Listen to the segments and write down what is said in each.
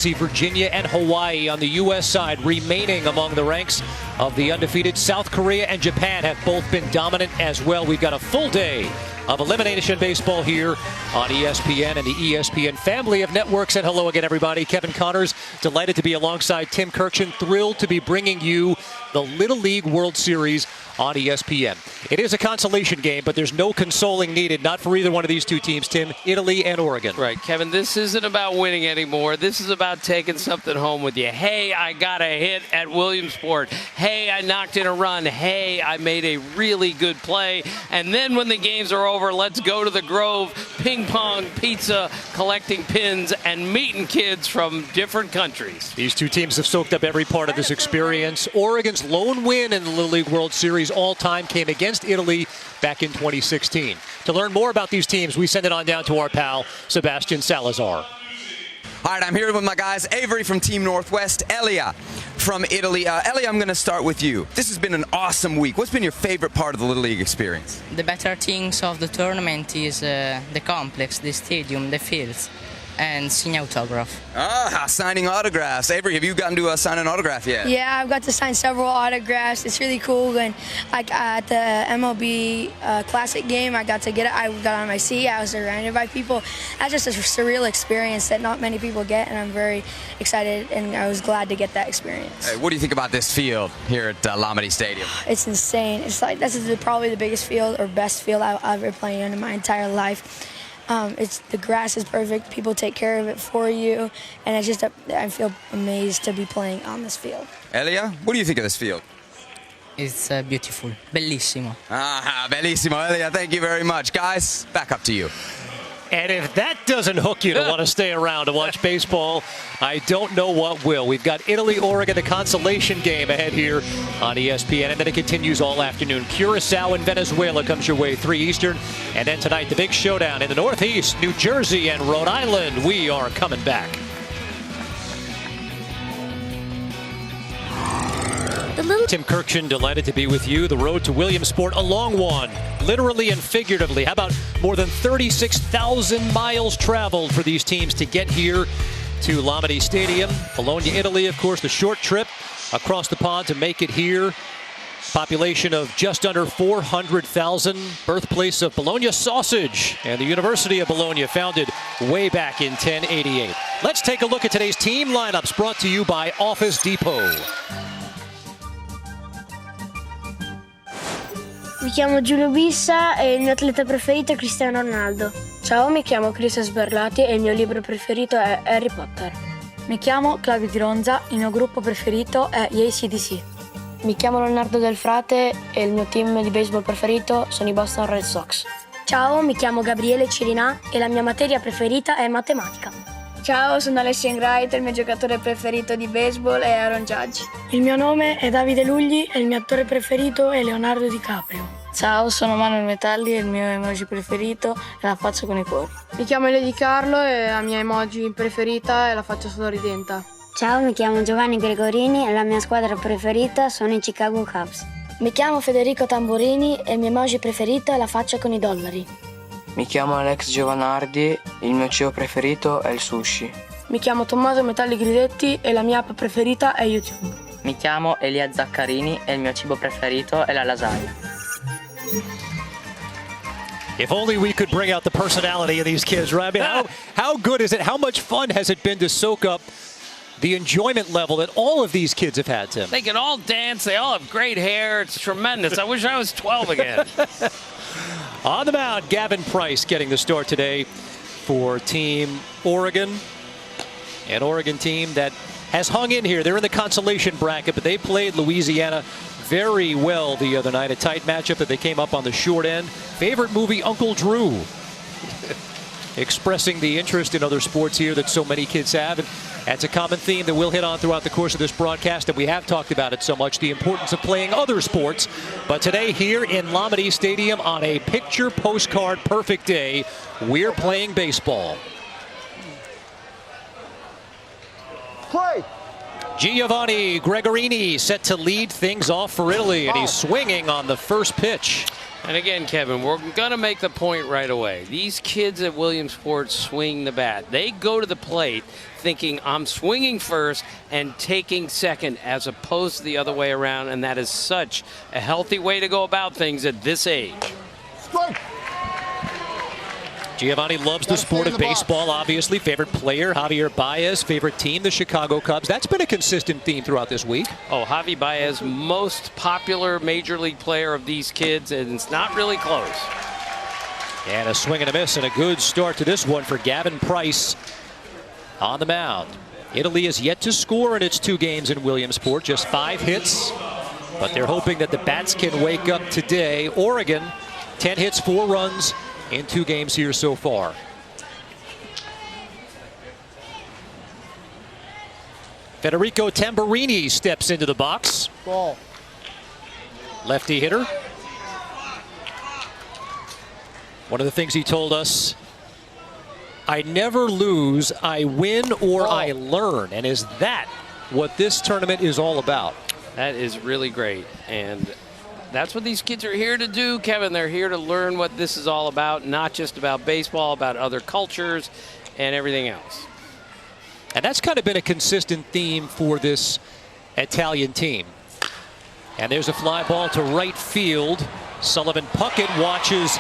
See Virginia and Hawaii on the U.S. side remaining among the ranks of the undefeated. South Korea and Japan have both been dominant as well. We've got a full day of elimination baseball here on ESPN and the ESPN family of networks. And hello again, everybody. Kevin Connors, delighted to be alongside Tim Kirkshin, thrilled to be bringing you the Little League World Series on ESPN. It is a consolation game, but there's no consoling needed, not for either one of these two teams, Tim, Italy and Oregon. Right, Kevin, this isn't about winning anymore. This is about taking something home with you. Hey, I got a hit at Williamsport. Hey, I knocked in a run. Hey, I made a really good play. And then when the games are over, let's go to the Grove, ping pong, pizza, collecting pins, and meeting kids from different countries. These two teams have soaked up every part of this experience. Oregon's lone win in the Little League World Series all-time came against Italy back in 2016. To learn more about these teams, we send it on down to our pal, Sebastian Salazar. All right, I'm here with my guys, Avery from Team Northwest, Elia from Italy. Elia, I'm going to start with you. This has been an awesome week. What's been your favorite part of the Little League experience? The better things of the tournament is the complex, the stadium, the fields, and signing autograph. Signing autographs. Avery, have you gotten to sign an autograph yet? Yeah, I've got to sign several autographs. It's really cool. And at the MLB Classic game, I got on my seat. I was surrounded by people. That's just a surreal experience that not many people get, and I'm very excited, and I was glad to get that experience. Hey, what do you think about this field here at Lamade Stadium? It's insane. It's like this is probably the biggest field or best field I've ever played in my entire life. The grass is perfect. People take care of it for you, and I feel amazed to be playing on this field. Elia, what do you think of this field? It's beautiful, bellissimo. Bellissimo, Elia. Thank you very much, guys. Back up to you. And if that doesn't hook you to want to stay around to watch baseball, I don't know what will. We've got Italy-Oregon, the consolation game ahead here on ESPN, and then it continues all afternoon. Curacao and Venezuela comes your way, 3 Eastern. And then tonight, the big showdown in the Northeast, New Jersey and Rhode Island. We are coming back. Tim Kirkshin, delighted to be with you. The road to Williamsport, a long one, literally and figuratively. How about more than 36,000 miles traveled for these teams to get here to Lamade Stadium. Bologna, Italy, of course, the short trip across the pond to make it here. Population of just under 400,000, birthplace of Bologna sausage, and the University of Bologna, founded way back in 1088. Let's take a look at today's team lineups, brought to you by Office Depot. Mi chiamo Giulio Bissa e il mio atleta preferito è Cristiano Ronaldo. Ciao, mi chiamo Chris Sberlati e il mio libro preferito è Harry Potter. Mi chiamo Claudio Di Ronza, il mio gruppo preferito è gli AC/DC. Mi chiamo Leonardo Del Frate e il mio team di baseball preferito sono i Boston Red Sox. Ciao, mi chiamo Gabriele Cirinà e la mia materia preferita è matematica. Ciao, sono Alessia Ingrite e il mio giocatore preferito di baseball è Aaron Judge. Il mio nome è Davide Lugli e il mio attore preferito è Leonardo DiCaprio. Ciao, sono Manuel Metalli e il mio emoji preferito è la faccia con i cuori. Mi chiamo Elio Carlo e la mia emoji preferita è la faccia sorridente. Ciao, mi chiamo Giovanni Gregorini e la mia squadra preferita sono i Chicago Cubs. Mi chiamo Federico Tamburini e il mio emoji preferito è la faccia con i dollari. Mi chiamo Alex Giovanardi, il mio cibo preferito è il sushi. Mi chiamo Tommaso Metalli Gridetti e la mia app preferita è YouTube. Mi chiamo Elia Zaccarini e il mio cibo preferito è la lasagna. If only we could bring out the personality of these kids, right? I mean, how good is it? How much fun has it been to soak up the enjoyment level that all of these kids have had, Tim? They can all dance. They all have great hair. It's tremendous. I wish I was 12 again. On the mound, Gavin Price getting the start today for Team Oregon. An Oregon team that has hung in here. They're in the consolation bracket, but they played Louisiana very well the other night. A tight matchup that they came up on the short end. Favorite movie, Uncle Drew. Expressing the interest in other sports here that so many kids have. And that's a common theme that we'll hit on throughout the course of this broadcast, and we have talked about it so much, the importance of playing other sports. But today here in Lamade Stadium on a picture postcard perfect day, we're playing baseball. Play. Giovanni Gregorini set to lead things off for Italy, and he's swinging on the first pitch. And again, Kevin, we're going to make the point right away. These kids at Williamsport swing the bat. They go to the plate thinking, I'm swinging first and taking second, as opposed to the other way around, and that is such a healthy way to go about things at this age. Strike. Giovanni loves the sport of baseball, obviously. Favorite player, Javier Baez. Favorite team, the Chicago Cubs. That's been a consistent theme throughout this week. Oh, Javi Baez, most popular major league player of these kids, and it's not really close. And a swing and a miss, and a good start to this one for Gavin Price on the mound. Italy is yet to score in its 2 games in Williamsport, just 5 hits. But they're hoping that the bats can wake up today. Oregon, 10 hits, 4 runs in 2 games here so far. Federico Tamburini steps into the box. Ball. Lefty hitter. One of the things he told us, I never lose, I win or I learn. And is that what this tournament is all about? That is really great. And that's what these kids are here to do, Kevin. They're here to learn what this is all about, not just about baseball, about other cultures and everything else. And that's kind of been a consistent theme for this Italian team. And there's a fly ball to right field. Sullivan Puckett watches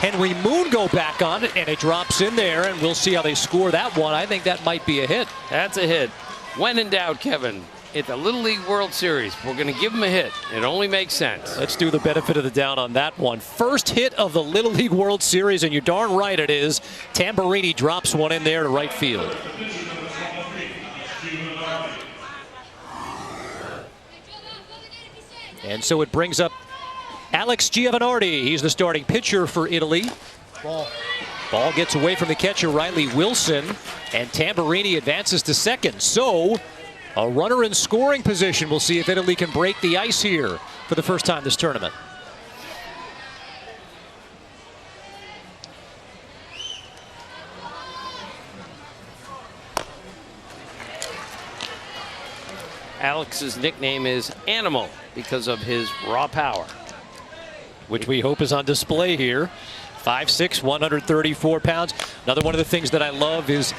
Henry Moon go back on it, and it drops in there, and we'll see how they score that one. I think that might be a hit. That's a hit. When in doubt, Kevin, at the Little League World Series, we're going to give them a hit. It only makes sense. Let's do the benefit of the doubt on that one. First hit of the Little League World Series, and you're darn right it is. Tamburini drops one in there to right field. And so it brings up Alex Giovanardi. He's the starting pitcher for Italy. Ball gets away from the catcher, Riley Wilson, and Tamburini advances to second. So a runner in scoring position. We'll see if Italy can break the ice here for the first time this tournament. Alex's nickname is Animal because of his raw power, which we hope is on display here. 5'6", 134 pounds. Another one of the things that I love is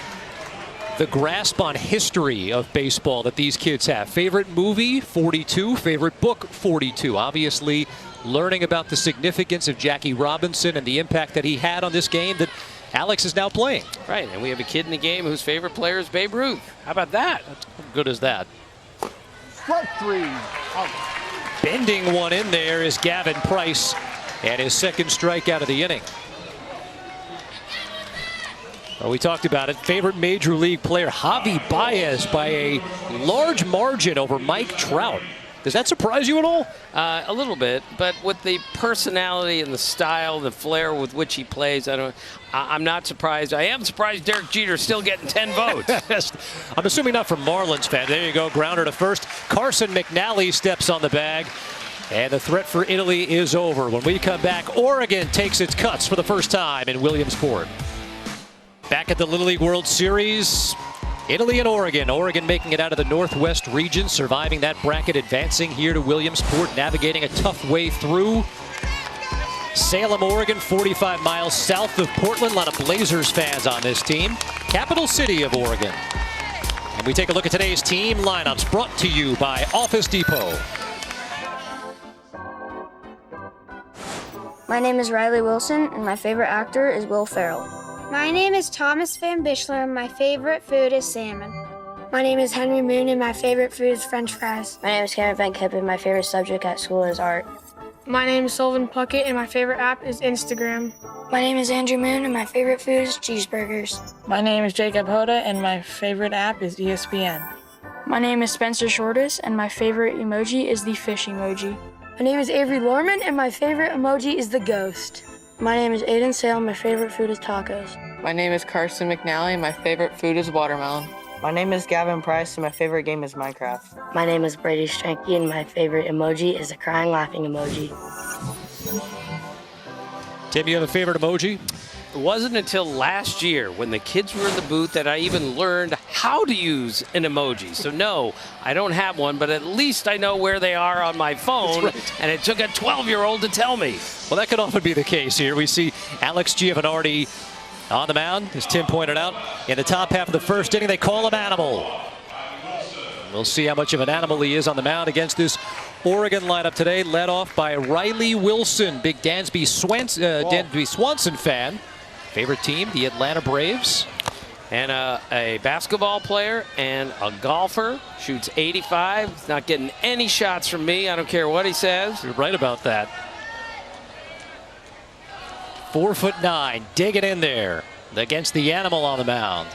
the grasp on history of baseball that these kids have. Favorite movie, 42. Favorite book, 42. Obviously, learning about the significance of Jackie Robinson and the impact that he had on this game that Alex is now playing. Right, and we have a kid in the game whose favorite player is Babe Ruth. How about that? How good is that? Strike 3. Out. Bending one in there is Gavin Price, and his second strikeout of the inning. Well, we talked about it. Favorite major league player, Javi Baez, by a large margin over Mike Trout. Does that surprise you at all? A little bit, but with the personality and the style, the flair with which he plays, I'm not surprised. I am surprised Derek Jeter's still getting 10 votes. I'm assuming not from Marlins fan. There you go, grounder to first. Carson McNally steps on the bag, and the threat for Italy is over. When we come back, Oregon takes its cuts for the first time in Williamsport. Back at the Little League World Series, Italy and Oregon. Oregon making it out of the Northwest region, surviving that bracket, advancing here to Williamsport, navigating a tough way through. Salem, Oregon, 45 miles south of Portland. A lot of Blazers fans on this team. Capital city of Oregon. And we take a look at today's team lineups brought to you by Office Depot. My name is Riley Wilson, and my favorite actor is Will Ferrell. My name is Thomas Van Bischler, and my favorite food is salmon. My name is Henry Moon, and my favorite food is French fries. My name is Cameron Van Kippen, and my favorite subject at school is art. My name is Sullivan Puckett, and my favorite app is Instagram. My name is Andrew Moon, and my favorite food is cheeseburgers. My name is Jacob Hoda, and my favorite app is ESPN. My name is Spencer Shortis, and my favorite emoji is the fish emoji. My name is Avery Lorman, and my favorite emoji is the ghost. My name is Aiden Sale, and my favorite food is tacos. My name is Carson McNally, and my favorite food is watermelon. My name is Gavin Price, and my favorite game is Minecraft. My name is Brady Stranke, and my favorite emoji is a crying, laughing emoji. Tim, you have a favorite emoji? It wasn't until last year when the kids were in the booth that I even learned how to use an emoji. So no, I don't have one, but at least I know where they are on my phone. Right. And it took a 12-year-old to tell me. Well, that could often be the case here. We see Alex Giovanardi on the mound, as Tim pointed out. In the top half of the first inning, they call him Animal. We'll see how much of an animal he is on the mound against this Oregon lineup today, led off by Riley Wilson, big Dansby Swanson fan. Favorite team, the Atlanta Braves. And a basketball player and a golfer, shoots 85. He's not getting any shots from me. I don't care what he says. You're right about that. 4'9", digging in there against the animal on the mound.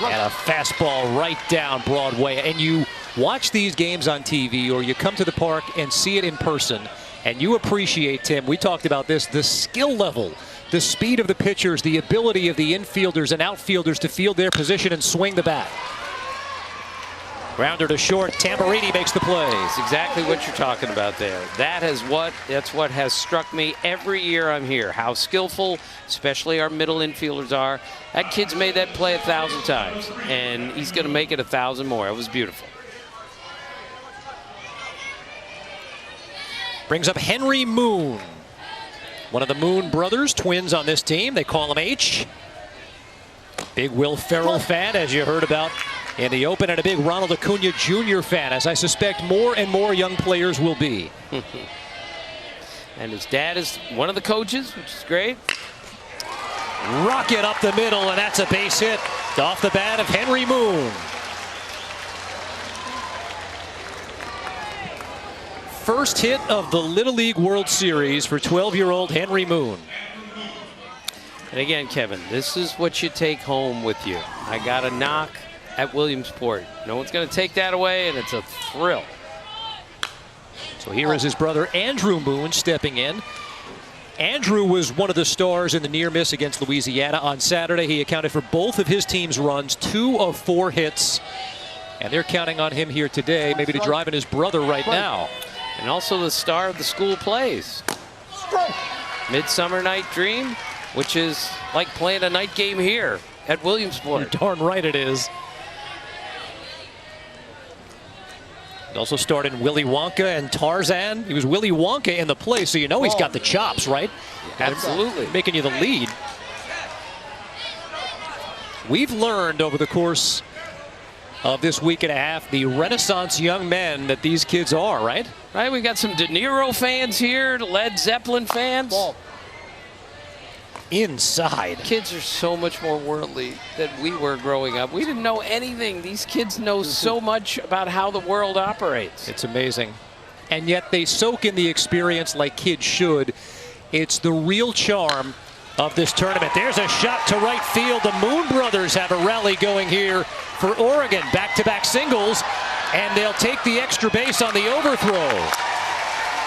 And a fastball right down Broadway. And you watch these games on TV or you come to the park and see it in person, and you appreciate, Tim, we talked about this, the skill level, the speed of the pitchers, the ability of the infielders and outfielders to field their position and swing the bat. Grounder to short, Tamburini makes the play. It's exactly what you're talking about there. That's what has struck me every year I'm here. How skillful, especially our middle infielders are. That kid's made that play 1,000 times, and he's going to make it 1,000 more. It was beautiful. Brings up Henry Moon. One of the Moon brothers, twins on this team. They call him H. Big Will Ferrell fan, as you heard about in the open, and a big Ronald Acuna Jr. fan, as I suspect more and more young players will be. And his dad is one of the coaches, which is great. Rocket up the middle, and that's a base hit off the bat of Henry Moon. First hit of the Little League World Series for 12-year-old Henry Moon. And again, Kevin, this is what you take home with you. I got a knock at Williamsport. No one's going to take that away, and it's a thrill. So here is his brother Andrew Moon stepping in. Andrew was one of the stars in the near miss against Louisiana on Saturday. He accounted for both of his team's runs, 2 of 4 hits. And they're counting on him here today, maybe to drive in his brother right now. And also the star of the school plays. Midsummer Night Dream, which is like playing a night game here at Williamsport. You're darn right it is. He also starred in Willy Wonka and Tarzan. He was Willy Wonka in the play, so you know he's got the chops, right? Absolutely. Making you the lead. We've learned over the course of this week and a half the Renaissance young men that these kids are, right? Right, we've got some De Niro fans here, Led Zeppelin fans. Inside. Kids are so much more worldly than we were growing up. We didn't know anything. These kids know so much about how the world operates. It's amazing. And yet they soak in the experience like kids should. It's the real charm of this tournament. There's a shot to right field. The Moon brothers have a rally going here for Oregon. Back-to-back singles, and they'll take the extra base on the overthrow.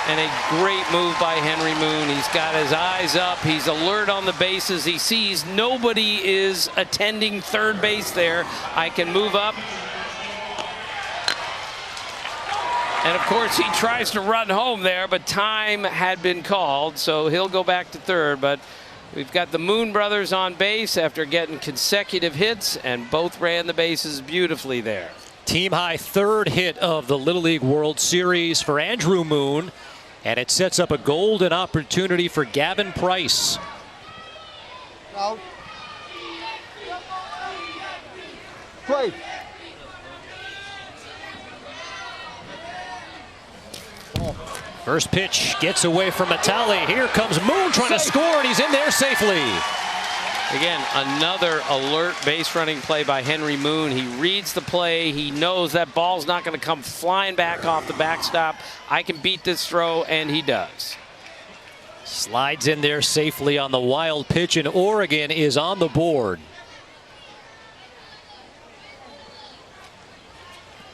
And a great move by Henry Moon. He's got his eyes up. He's alert on the bases. He sees nobody is attending third base there. I can move up. And of course, he tries to run home there, but time had been called, so he'll go back to third. But we've got the Moon brothers on base after getting consecutive hits, and both ran the bases beautifully there. Team high third hit of the Little League World Series for Andrew Moon, and it sets up a golden opportunity for Gavin Price. Out. Play. First pitch gets away from Matali. Here comes Moon trying to score, and he's in there safely. Again, another alert base running play by Henry Moon. He reads the play. He knows that ball's not going to come flying back off the backstop. I can beat this throw, and he does. Slides in there safely on the wild pitch, and Oregon is on the board.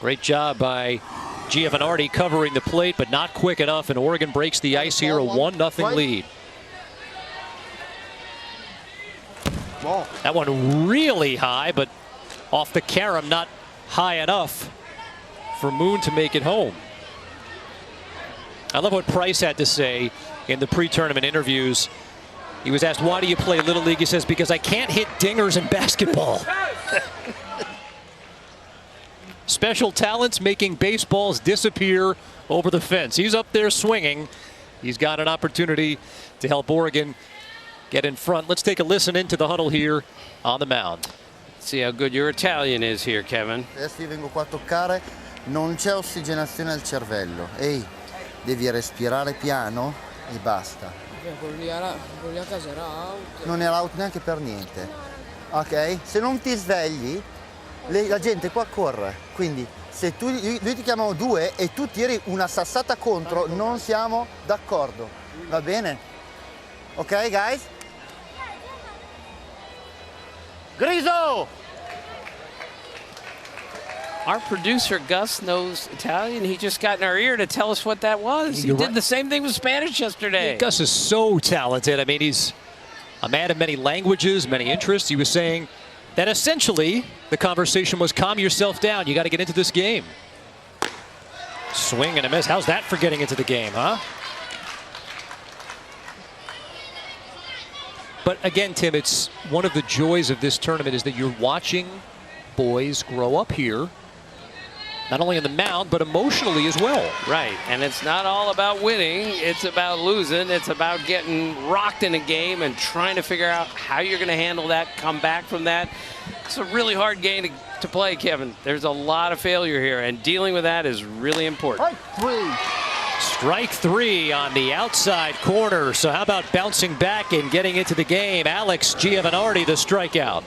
Great job by Giovanardi covering the plate, but not quick enough, and Oregon breaks the ice here, a 1-0 lead. That one really high, but off the carom, not high enough for Moon to make it home. I love what Price had to say in the pre-tournament interviews. He was asked, why do you play Little League? He says, because I can't hit dingers in basketball. Special talents making baseballs disappear over the fence. He's up there swinging. He's got an opportunity to help Oregon get in front. Let's take a listen into the huddle here on the mound. See how good your Italian is here, Kevin. Adesso io vengo qua a toccare, non c'è ossigenazione al cervello. Ehi, devi respirare piano e basta. Quello lì a casa era out. Non era out neanche per niente. Ok? Se non ti svegli, la gente qua corre. Quindi se noi ti chiamano 2 e tu tiri una sassata contro, non siamo d'accordo. Va bene? Ok, guys? Griso! Our producer Gus knows Italian. He just got in our ear to tell us what that was. He did the same thing with Spanish yesterday. Yeah, Gus is so talented. I mean, he's a man of many languages, many interests. He was saying that essentially the conversation was calm yourself down. You got to get into this game. Swing and a miss. How's that for getting into the game, huh? But again, Tim, it's one of the joys of this tournament is that you're watching boys grow up here, not only on the mound, but emotionally as well. Right, and it's not all about winning. It's about losing. It's about getting rocked in a game and trying to figure out how you're going to handle that, come back from that. It's a really hard game to play, Kevin. There's a lot of failure here, and dealing with that is really important. Strike three on the outside corner. So how about bouncing back and getting into the game? Alex Giovanardi, the strikeout.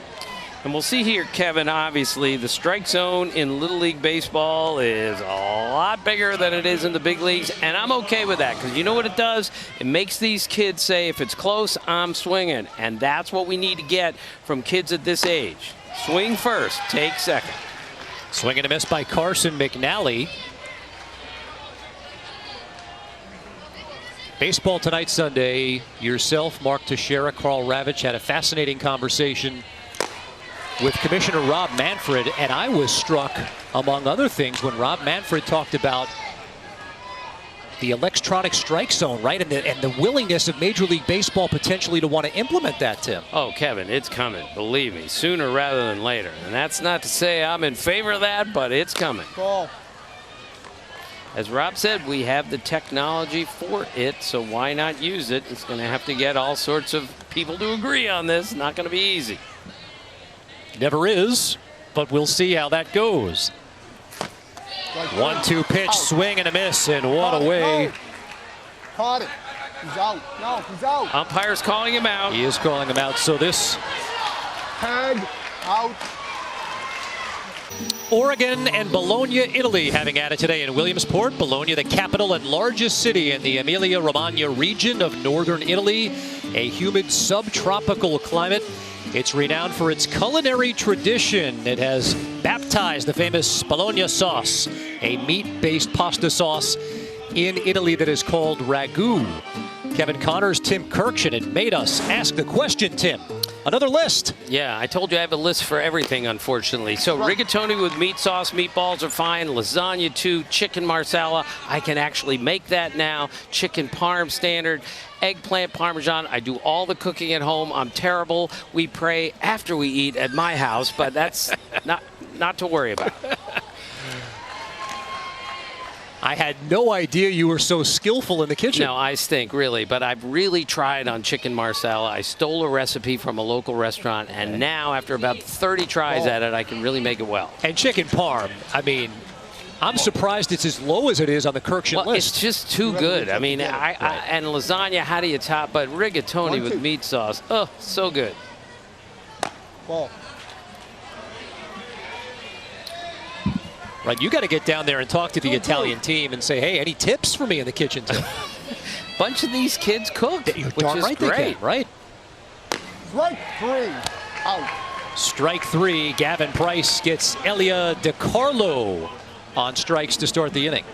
And we'll see here, Kevin, obviously, the strike zone in Little League Baseball is a lot bigger than it is in the big leagues, and I'm okay with that because you know what it does? It makes these kids say, if it's close, I'm swinging, and that's what we need to get from kids at this age. Swing first, take second. Swing and a miss by Carson McNally. Baseball Tonight Sunday. Yourself, Mark Teixeira, Carl Ravitch had a fascinating conversation with Commissioner Rob Manfred, and I was struck, among other things, when Rob Manfred talked about the electronic strike zone, right, and the willingness of Major League Baseball potentially to want to implement that, Tim. Oh, Kevin, it's coming, believe me, sooner rather than later. And that's not to say I'm in favor of that, but it's coming. Ball. As Rob said, we have the technology for it, so why not use it? It's going to have to get all sorts of people to agree on this. Not going to be easy. Never is, but we'll see how that goes. 1-2 pitch, swing and a miss, and what a way. Caught it. He's out. No, he's out. Umpire's calling him out. He is calling him out, so this. Tag out. Oregon and Bologna, Italy having at it today in Williamsport. Bologna, the capital and largest city in the Emilia-Romagna region of northern Italy. A humid subtropical climate. It's renowned for its culinary tradition. It has baptized the famous Bologna sauce, a meat-based pasta sauce in Italy that is called ragu. Kevin Connors, Tim Kirkshin had made us ask the question, Tim. Another list. Yeah, I told you I have a list for everything, unfortunately. So rigatoni with meat sauce, meatballs are fine. Lasagna too, chicken marsala. I can actually make that now. Chicken parm standard. Eggplant parmesan. I do all the cooking at home. I'm terrible. We pray after we eat at my house, but that's not to worry about. I had no idea you were so skillful in the kitchen. No, I stink, really. But I've really tried on chicken marsala. I stole a recipe from a local restaurant, and now, after about 30 tries at it, I can really make it well. And chicken parm, I mean, I'm surprised it's as low as it is on the Kirkshin list. It's just too good. I mean, and lasagna, how do you top? But rigatoni with meat sauce, oh, so good. Ball. Right, you got to get down there and talk to the Italian team and say, hey, any tips for me in the kitchen, Tim? Bunch of these kids cook, You're which darn is right great. They can, right? Strike three. Out. Strike three. Gavin Price gets Elia DiCarlo on strikes to start the inning.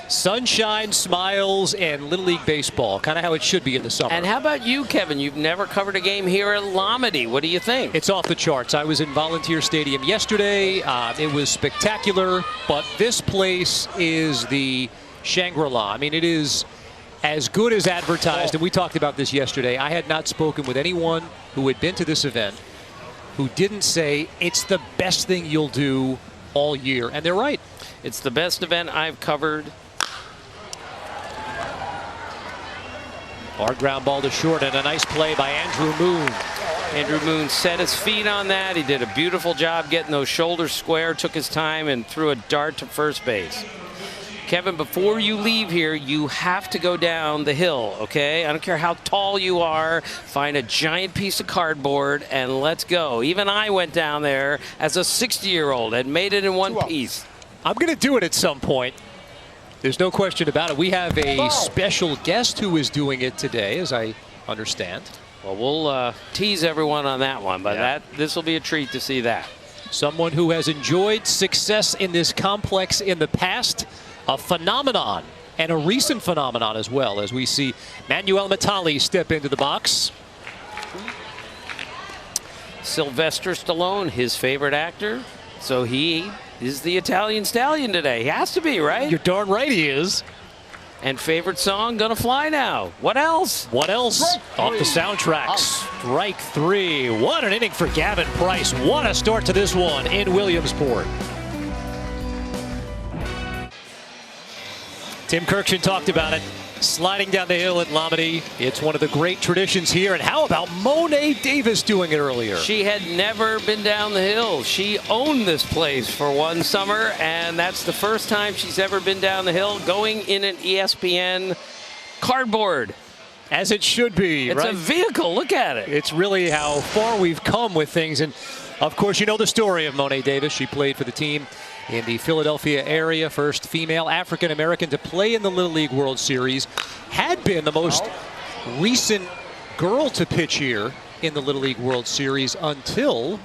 Sunshine, smiles, and Little League baseball, kind of how it should be in the summer. And how about you, Kevin? You've never covered a game here at Lomedy. What do you think? It's off the charts. I was in Volunteer Stadium yesterday. It was spectacular, but this place is the Shangri-La. I mean, it is as good as advertised, and we talked about this yesterday. I had not spoken with anyone who had been to this event who didn't say it's the best thing you'll do all year, and they're right. It's the best event I've covered. Hard ground ball to short, and a nice play by Andrew Moon. Andrew Moon set his feet on that. He did a beautiful job getting those shoulders square, took his time, and threw a dart to first base. Kevin, before you leave here, you have to go down the hill, okay? I don't care how tall you are. Find a giant piece of cardboard and let's go. Even I went down there as a 60-year-old and made it in one piece. I'm going to do it at some point. There's no question about it. We have a special guest who is doing it today, as I understand. Well, we'll tease everyone on that one, but this will be a treat to see that. Someone who has enjoyed success in this complex in the past. A phenomenon, and a recent phenomenon as well, as we see Manuel Matali step into the box. Sylvester Stallone, his favorite actor, so he is the Italian Stallion today. He has to be, right? You're darn right he is. And favorite song, Gonna Fly Now. What else? What else? Off the soundtrack, Strike 3. What an inning for Gavin Price. What a start to this one in Williamsport. Tim Kirkshin talked about it, sliding down the hill at Lomedy. It's one of the great traditions here. And how about Monet Davis doing it earlier? She had never been down the hill. She owned this place for one summer, and that's the first time she's ever been down the hill, going in an ESPN cardboard. As it should be, It's right? a vehicle. Look at it. It's really how far we've come with things. And, of course, you know the story of Monet Davis. She played for the team in the Philadelphia area, first female African-American to play in the Little League World Series, had been the most recent girl to pitch here in the Little League World Series until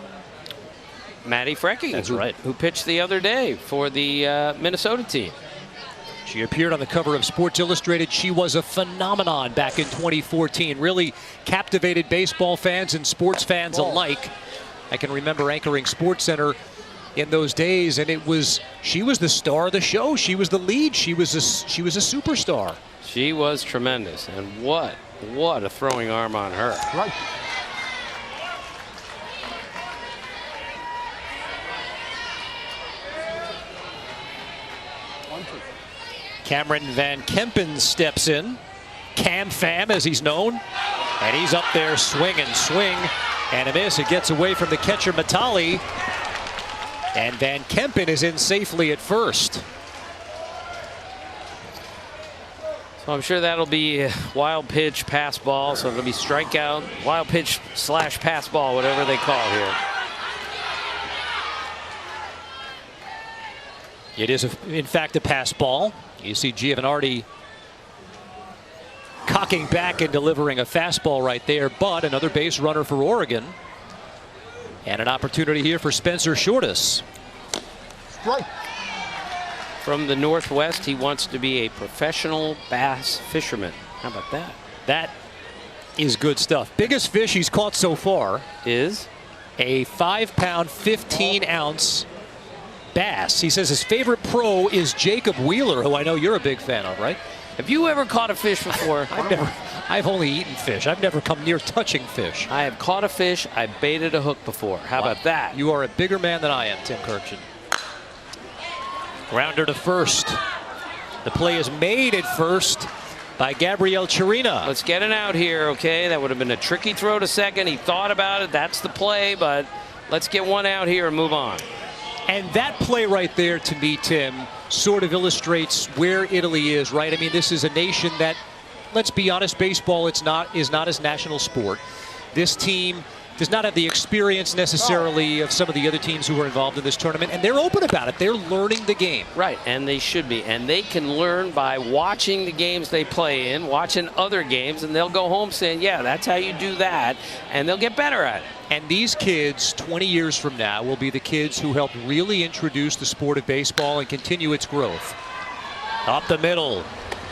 Maddie Freckey. That's right. Who pitched the other day for the Minnesota team. She appeared on the cover of Sports Illustrated. She was a phenomenon back in 2014. Really captivated baseball fans and sports fans alike. I can remember anchoring SportsCenter in those days, and she was the star of the show. She was the lead. She was a superstar. She was tremendous, and what a throwing arm on her. Right. Cameron Van Kempen steps in. Cam Pham, as he's known, and he's up there swing and a miss. It gets away from the catcher Matali. And Van Kempen is in safely at first. So I'm sure that'll be wild pitch, pass ball. So it'll be strikeout, wild pitch / pass ball, whatever they call it here. It is, in fact, a pass ball. You see Giovanardi cocking back and delivering a fastball right there, but another base runner for Oregon. And an opportunity here for Spencer Shortus. Right. From the Northwest, he wants to be a professional bass fisherman. How about that? That is good stuff. Biggest fish he's caught so far is a 5-pound, 15-ounce bass. He says his favorite pro is Jacob Wheeler, who I know you're a big fan of, right? Have you ever caught a fish before? I've only eaten fish. I've never come near touching fish. I have caught a fish. I baited a hook before. How about that? You are a bigger man than I am, Tim Kirkshin. Grounder to first. The play is made at first by Gabriel Chirina. Let's get it out here, okay? That would have been a tricky throw to second. He thought about it. That's the play, but let's get one out here and move on. And that play right there, to me, Tim, sort of illustrates where Italy is, right? I mean, this is a nation that, let's be honest, baseball is not as national sport. This team does not have the experience necessarily of some of the other teams who were involved in this tournament, and they're open about it. They're learning the game. Right, and they should be. And they can learn by watching the games they play in, watching other games, and they'll go home saying, yeah, that's how you do that, and they'll get better at it. And these kids, 20 years from now, will be the kids who helped really introduce the sport of baseball and continue its growth. Up the middle.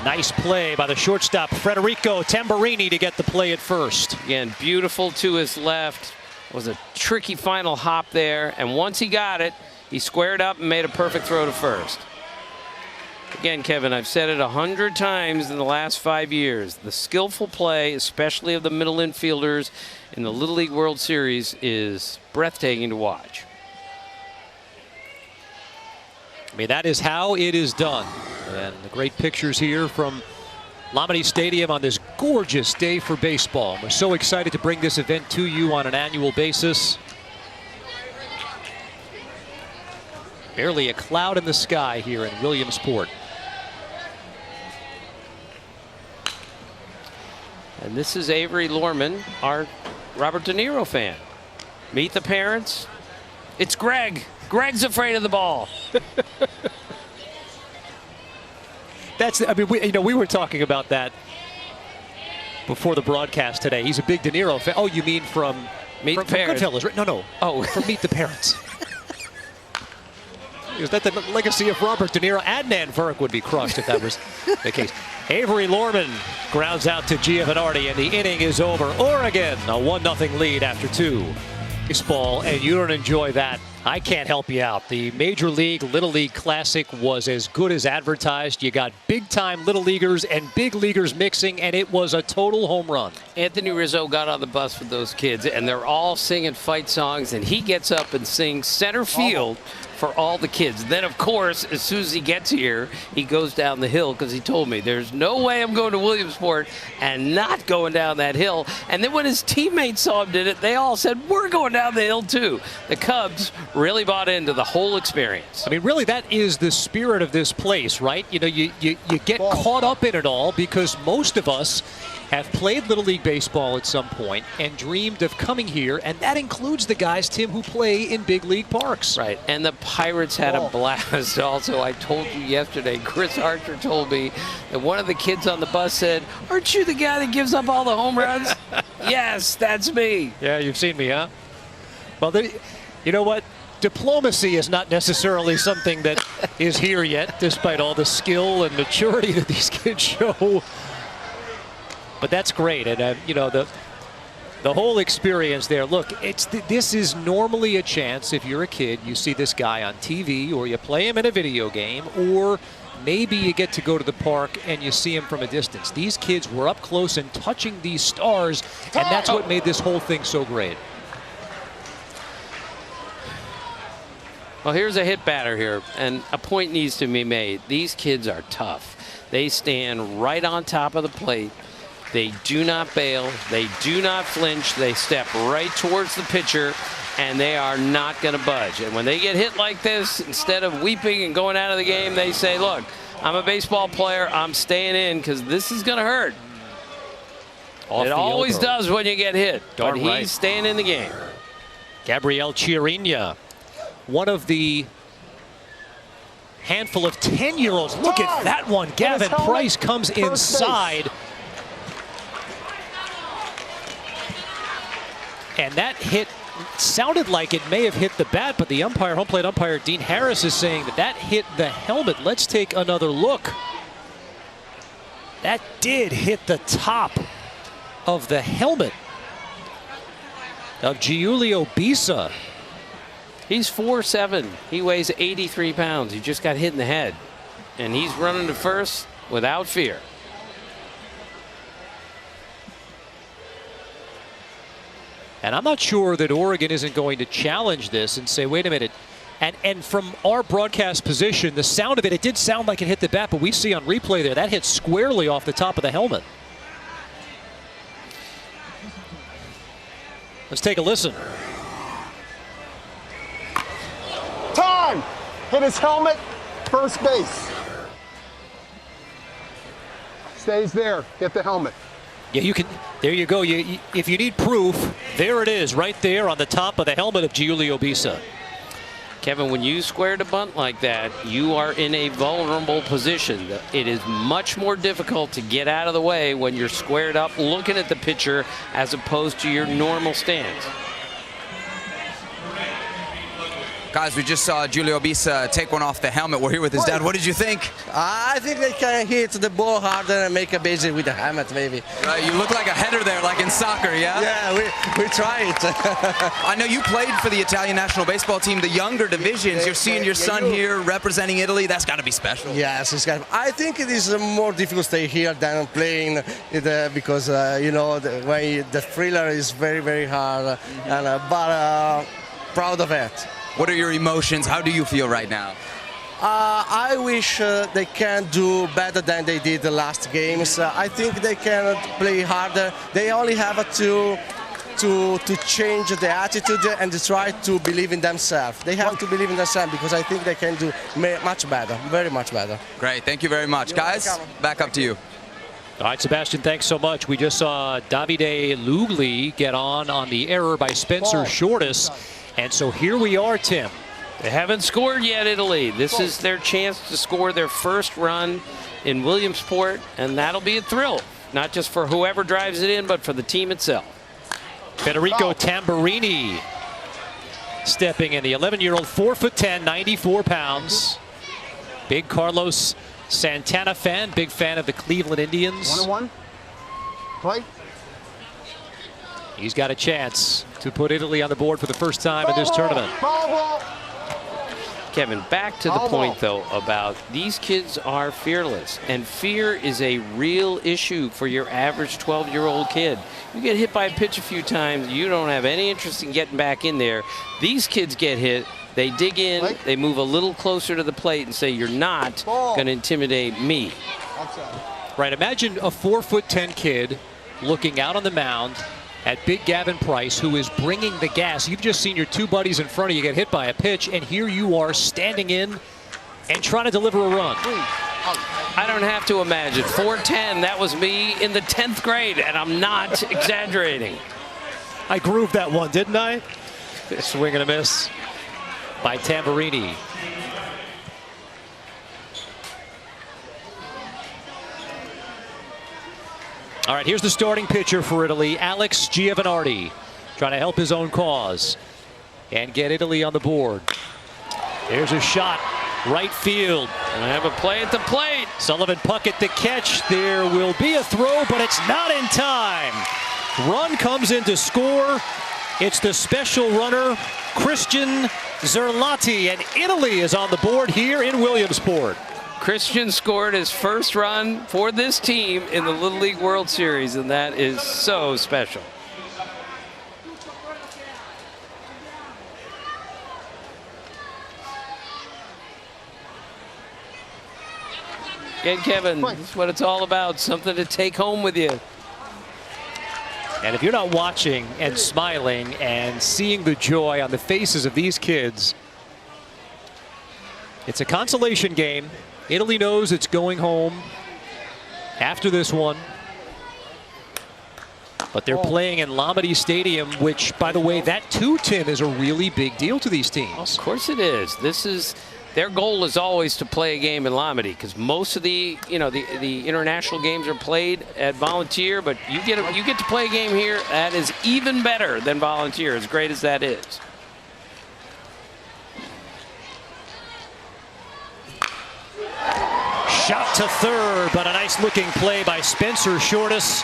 Nice play by the shortstop, Federico Tamburini, to get the play at first. Again, beautiful to his left. Was a tricky final hop there, and once he got it, he squared up and made a perfect throw to first. Again, Kevin, I've said it 100 times in the last 5 years. The skillful play, especially of the middle infielders in the Little League World Series, is breathtaking to watch. I mean, that is how it is done. And the great pictures here from Lamini Stadium on this gorgeous day for baseball. We're so excited to bring this event to you on an annual basis. Barely a cloud in the sky here in Williamsport. And this is Avery Lorman, our Robert De Niro fan. Meet the parents. It's Greg. Greg's afraid of the ball. I mean, we were talking about that before the broadcast today. He's a big De Niro fan. Oh, you mean from Meet the Parents? Goodfellas, right? No. Oh, from Meet the Parents. Is that the legacy of Robert De Niro? Adnan Virk would be crushed if that was the case. Avery Lorman grounds out to Giovanardi, and the inning is over. Oregon, a 1-0 lead after 2. Baseball, and you don't enjoy that, I can't help you out. The Major League Little League Classic was as good as advertised. You got big-time Little Leaguers and big leaguers mixing, and it was a total home run. Anthony Rizzo got on the bus with those kids, and they're all singing fight songs, and he gets up and sings center field for all the kids. Then, of course, as soon as he gets here, he goes down the hill because he told me, there's no way I'm going to Williamsport and not going down that hill. And then when his teammates saw him did it, they all said, we're going down the hill too. The Cubs really bought into the whole experience. I mean, really, that is the spirit of this place, right? You know, you get caught up in it all because most of us have played Little League Baseball at some point and dreamed of coming here, and that includes the guys, Tim, who play in big league parks. Right, and the Pirates had a blast also. I told you yesterday, Chris Archer told me that one of the kids on the bus said, aren't you the guy that gives up all the home runs? Yes, that's me. Yeah, you've seen me, huh? Well, you know what? Diplomacy is not necessarily something that is here yet, despite all the skill and maturity that these kids show. But that's great, and you know, the whole experience there. Look, this is normally a chance if you're a kid, you see this guy on TV, or you play him in a video game, or maybe you get to go to the park and you see him from a distance. These kids were up close and touching these stars, and that's what made this whole thing so great. Well, here's a hit batter here, and a point needs to be made. These kids are tough. They stand right on top of the plate. They do not bail. They do not flinch. They step right towards the pitcher, and they are not going to budge. And when they get hit like this, instead of weeping and going out of the game, they say, look, I'm a baseball player. I'm staying in because this is going to hurt. It always does when you get hit. But he's staying in the game. Gabriel Chiarina, one of the handful of 10-year-olds. Look at that one. Gavin Price comes inside. And that hit sounded like it may have hit the bat, but the home plate umpire, Dean Harris, is saying that hit the helmet. Let's take another look. That did hit the top of the helmet of Giulio Bisa. He's 4'7". He weighs 83 pounds. He just got hit in the head. And he's running to first without fear. And I'm not sure that Oregon isn't going to challenge this and say, wait a minute. And from our broadcast position, the sound of it, it did sound like it hit the bat, but we see on replay there, that hit squarely off the top of the helmet. Let's take a listen. Time! Hit his helmet, first base. Stays there, hit the helmet. Yeah, you can. There you go. If you need proof, there it is, right there on the top of the helmet of Giulio Bisa. Kevin, when you square to bunt like that, you are in a vulnerable position. It is much more difficult to get out of the way when you're squared up looking at the pitcher as opposed to your normal stance. Guys, we just saw Giulio Bisa take one off the helmet. We're here with his dad. What did you think? I think they can hit the ball harder and make a basic with the helmet, maybe. Right, you look like a header there, like in soccer, yeah? Yeah, we try it. I know you played for the Italian national baseball team, the younger divisions. You're seeing your son here representing Italy. That's got to be special. Yes, it's I think it is more difficult to stay here than playing it because, you know, when the thriller is very, very hard. But proud of it. What are your emotions? How do you feel right now? I wish they can do better than they did the last games. I think they can play harder. They only have to change the attitude and to try to believe in themselves. They have to believe in themselves because I think they can do much better, very much better. Great, thank you very much. Guys, back up to you. All right, Sebastian, thanks so much. We just saw Davide Lugli get on the error by Spencer Shortus. And so here we are, Tim. They haven't scored yet, Italy. This is their chance to score their first run in Williamsport, and that'll be a thrill, not just for whoever drives it in, but for the team itself. Federico Tamburini stepping in, the 11-year-old, 4'10", 94 pounds. Big Carlos Santana fan, big fan of the Cleveland Indians. 1-1. Play. He's got a chance to put Italy on the board for the first time in this tournament. Kevin, back to the point, though, about these kids are fearless. And fear is a real issue for your average 12-year-old kid. You get hit by a pitch a few times, you don't have any interest in getting back in there. These kids get hit, they dig in, they move a little closer to the plate and say, you're not going to intimidate me. Right, imagine a 4'10" kid looking out on the mound at Big Gavin Price, who is bringing the gas. You've just seen your two buddies in front of you get hit by a pitch, and here you are standing in and trying to deliver a run. I don't have to imagine. 4'10", that was me in the 10th grade, and I'm not exaggerating. I grooved that one, didn't I? Swing and a miss by Tamburini. All right, here's the starting pitcher for Italy, Alex Giovanardi, trying to help his own cause and get Italy on the board. There's a shot, right field. And I have a play at the plate. Sullivan Puckett the catch. There will be a throw, but it's not in time. Run comes in to score. It's the special runner, Christian Zerlatti, and Italy is on the board here in Williamsport. Christian scored his first run for this team in the Little League World Series, and that is so special. Again, Kevin, this is what it's all about, something to take home with you. And if you're not watching and smiling and seeing the joy on the faces of these kids, it's a consolation game. Italy knows it's going home after this one. But they're playing in Lombardy Stadium, which, by the way, that too, Tim, is a really big deal to these teams. Of course it is. This is their goal is always to play a game in Lombardy, because most of the the international games are played at Volunteer, but you get to play a game here that is even better than Volunteer, as great as that is. Shot to third, but a nice looking play by Spencer Shortus.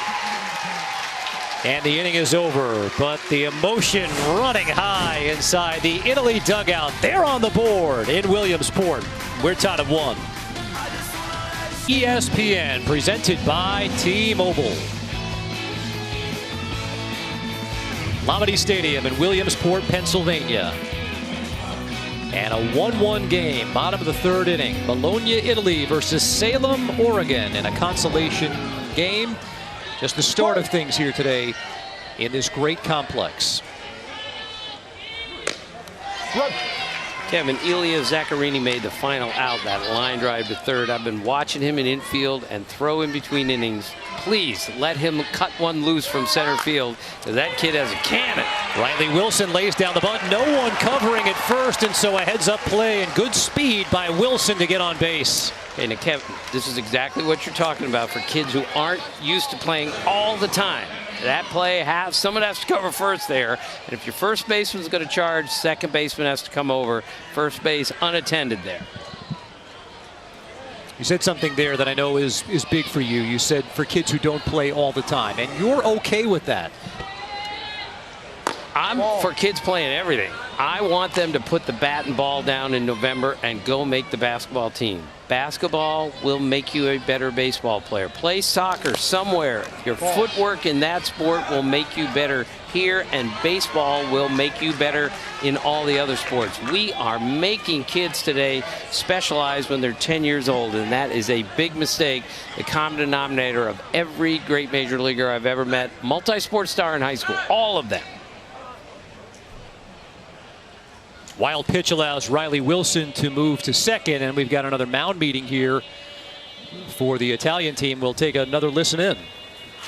And the inning is over, but the emotion running high inside the Italy dugout. They're on the board in Williamsport. We're tied at 1. ESPN presented by T-Mobile. Lombardy Stadium in Williamsport, Pennsylvania. And a 1-1 game, bottom of the third inning. Bologna, Italy versus Salem, Oregon in a consolation game. Just the start of things here today in this great complex. Kevin, Ilya Zaccarini made the final out, that line drive to third. I've been watching him in infield and throw in between innings. Please let him cut one loose from center field, because that kid has a cannon. Riley Wilson lays down the bunt. No one covering at first, and so a heads-up play and good speed by Wilson to get on base. Okay, now, Kevin, this is exactly what you're talking about for kids who aren't used to playing all the time. That play, someone has to cover first there. And if your first baseman's going to charge, second baseman has to come over. First base unattended there. You said something there that I know is big for you. You said for kids who don't play all the time, and you're okay with that. I'm for kids playing everything. I want them to put the bat and ball down in November and go make the basketball team. Basketball will make you a better baseball player. Play soccer somewhere. Your footwork in that sport will make you better here, and baseball will make you better in all the other sports. We are making kids today specialize when they're 10 years old, and that is a big mistake. The common denominator of every great major leaguer I've ever met, multi-sport star in high school, all of them. Wild pitch allows Riley Wilson to move to second, and we've got another mound meeting here for the Italian team. We'll take another listen in.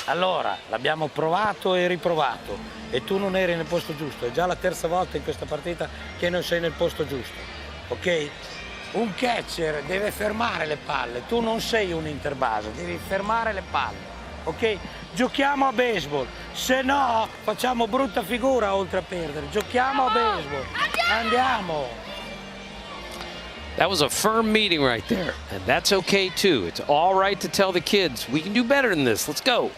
Allora, l'abbiamo provato e riprovato e tu non eri nel posto giusto. È già la terza volta in questa partita che non sei nel posto giusto. Ok? Un catcher deve fermare le palle. Tu non sei un interbase, devi fermare le palle. Ok? Giochiamo a baseball, se no facciamo brutta figura oltre a perdere. Giochiamo a baseball. Andiamo. That was a firm meeting right there, and that's okay too. It's all right to tell the kids we can do better than this. Let's go.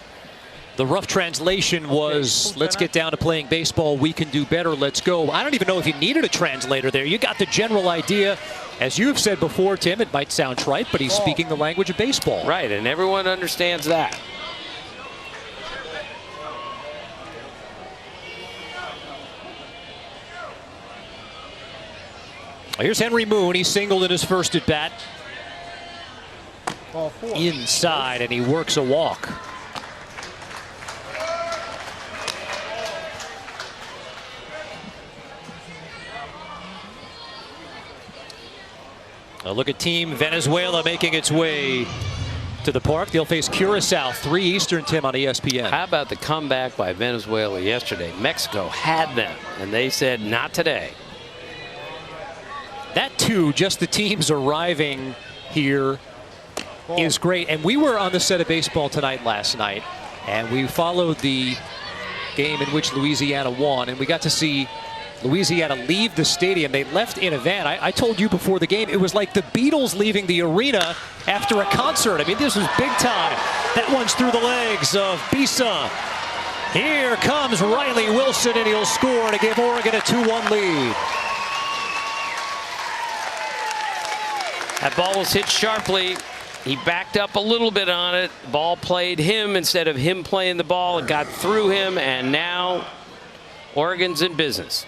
The rough translation was, let's get down to playing baseball. We can do better. Let's go. I don't even know if you needed a translator there. You got the general idea. As you've said before, Tim, it might sound trite, but he's speaking the language of baseball. Right, and everyone understands that. Here's Henry Moon. He singled in his first at bat. Inside, and he works a walk. A look at Team Venezuela making its way to the park. They'll face Curacao, 3 Eastern, Tim, on ESPN. How about the comeback by Venezuela yesterday? Mexico had them, and they said, not today. That too, just the teams arriving here is great. And we were on the set of Baseball Tonight last night, and we followed the game in which Louisiana won, and we got to see Louisiana leave the stadium. They left in a van. I told you before the game, it was like the Beatles leaving the arena after a concert. I mean, this was big time. That one's through the legs of Bisa. Here comes Riley Wilson, and he'll score to give Oregon a 2-1 lead. That ball was hit sharply. He backed up a little bit on it. Ball played him instead of him playing the ball. It got through him, and now Oregon's in business.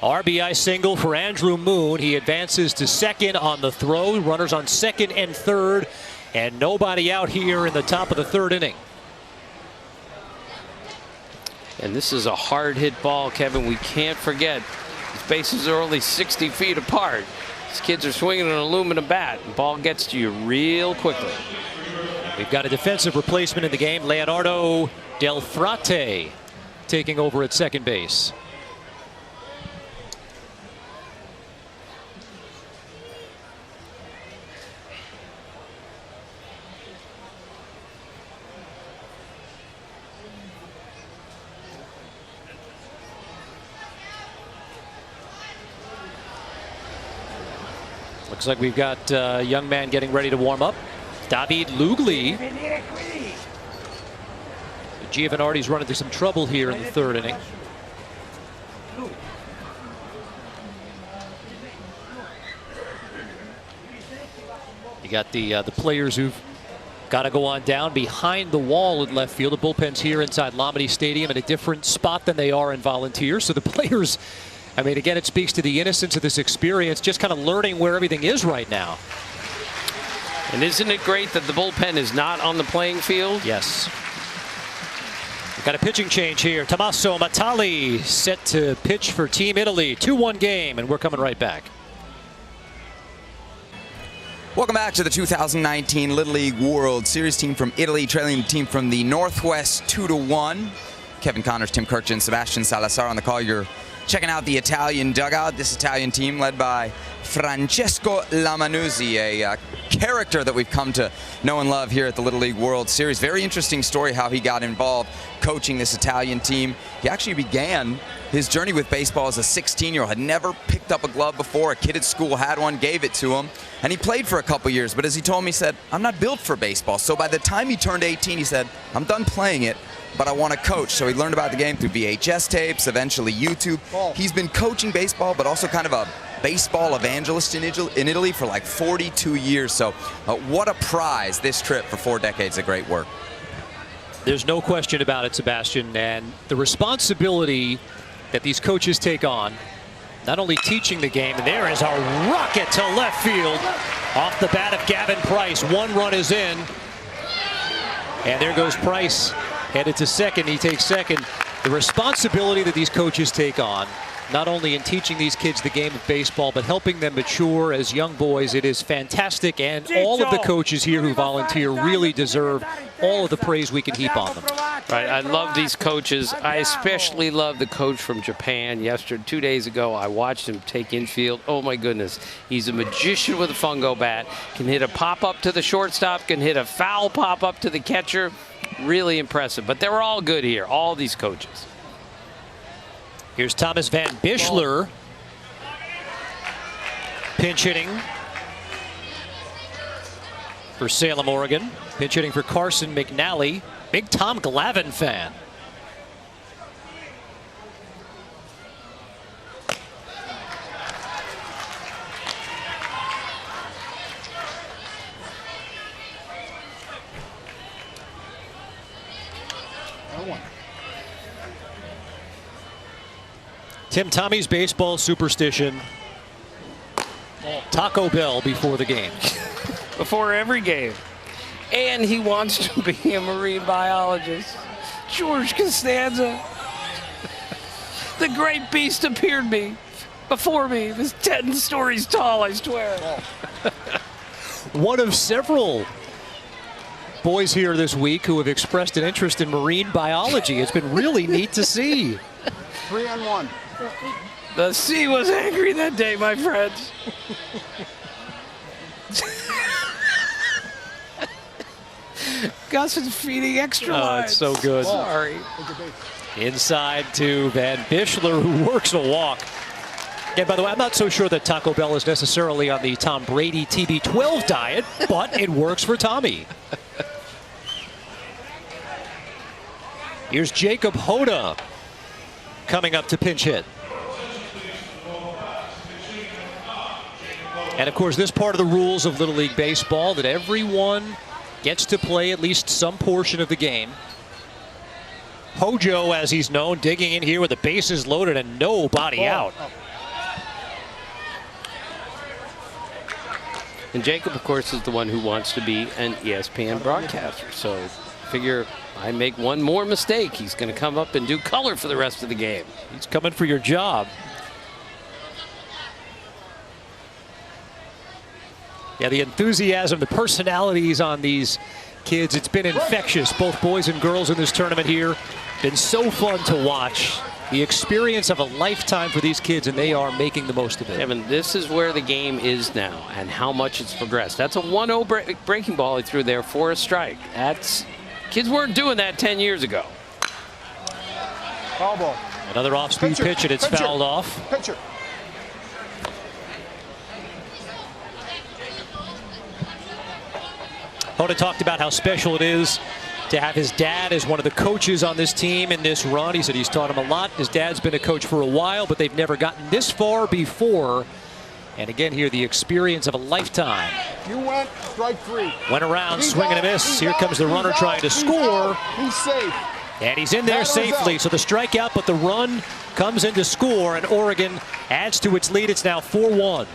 RBI single for Andrew Moon. He advances to second on the throw. Runners on second and third, and nobody out here in the top of the third inning. And this is a hard hit ball, Kevin. We can't forget. These bases are only 60 feet apart. These kids are swinging an aluminum bat. The ball gets to you real quickly. We've got a defensive replacement in the game. Leonardo Del Frate taking over at second base. Looks like we've got a young man getting ready to warm up. David Lugli. Giovanardi's run into some trouble here in the third inning. You got the players who've got to go on down behind the wall in left field. The bullpen's here inside Lamade Stadium in a different spot than they are in Volunteer. So the players, I mean, again, it speaks to the innocence of this experience, just kind of learning where everything is right now. And isn't it great that the bullpen is not on the playing field? Yes. We've got a pitching change here. Tommaso Matali set to pitch for Team Italy. 2-1 game, and we're coming right back. Welcome back to the 2019 Little League World Series. Team from Italy trailing the team from the Northwest 2-1. Kevin Connors, Tim Kirkchin, Sebastian Salazar on the call. You're checking out the Italian dugout. This Italian team led by Francesco Lamanuzzi, a character that we've come to know and love here at the Little League World Series. Very interesting story how he got involved coaching this Italian team. He actually began his journey with baseball as a 16-year-old, had never picked up a glove before. A kid at school had one, gave it to him, and he played for a couple years. But as he told me, he said, I'm not built for baseball. So by the time he turned 18, he said, I'm done playing it, but I want to coach. So he learned about the game through VHS tapes, eventually YouTube. He's been coaching baseball, but also kind of a baseball evangelist in Italy for like 42 years. So what a prize this trip for 4 decades of great work. There's no question about it, Sebastian, and the responsibility that these coaches take on, not only teaching the game, and there is a rocket to left field off the bat of Gavin Price. 1 run is in, and there goes Price headed to second. He takes second. The responsibility that these coaches take on, not only in teaching these kids the game of baseball, but helping them mature as young boys, it is fantastic. And all of the coaches here who volunteer really deserve all of the praise we can heap on them. Right, I love these coaches. I especially love the coach from Japan. 2 days ago, I watched him take infield. Oh my goodness, he's a magician with a fungo bat. Can hit a pop-up to the shortstop, can hit a foul pop-up to the catcher. Really impressive, but they were all good here, all these coaches. Here's Thomas Van Bischler pinch hitting for Salem, Oregon. Pinch hitting for Carson McNally. Big Tom Glavine fan. Tim Tommy's baseball superstition: Taco Bell before the game. Before every game. And he wants to be a marine biologist. George Costanza. The great beast appeared before me. He was 10 stories tall, I swear. One of several boys here this week who have expressed an interest in marine biology. It's been really neat to see. 3-on-1. The sea was angry that day, my friends. Gus is feeding extra lines. It's so good. Sorry. Inside to Van Bischler, who works a walk. And by the way, I'm not so sure that Taco Bell is necessarily on the Tom Brady TB12 diet, but it works for Tommy. Here's Jacob Hoda coming up to pinch hit. And of course, this part of the rules of Little League Baseball, that everyone gets to play at least some portion of the game. Hojo, as he's known, digging in here with the bases loaded and nobody out. And Jacob, of course, is the one who wants to be an ESPN broadcaster. So figure I make one more mistake, he's going to come up and do color for the rest of the game. He's coming for your job. Yeah, the enthusiasm, the personalities on these kids, it's been infectious. Both boys and girls in this tournament here. Been so fun to watch. The experience of a lifetime for these kids, and they are making the most of it. Kevin, this is where the game is now and how much it's progressed. That's a 1-0 breaking ball he threw there for a strike. Kids weren't doing that 10 years ago. Foul ball. Another off-speed pitch, and it's fouled off. Pitcher. Hoda talked about how special it is to have his dad as one of the coaches on this team in this run. He said he's taught him a lot. His dad's been a coach for a while, but they've never gotten this far before. And again here, the experience of a lifetime. You went strike 3. Went around, swing and a miss. Here comes the runner trying to score. He's safe. And he's in there safely. So the strikeout, but the run comes in to score, and Oregon adds to its lead. It's now 4-1.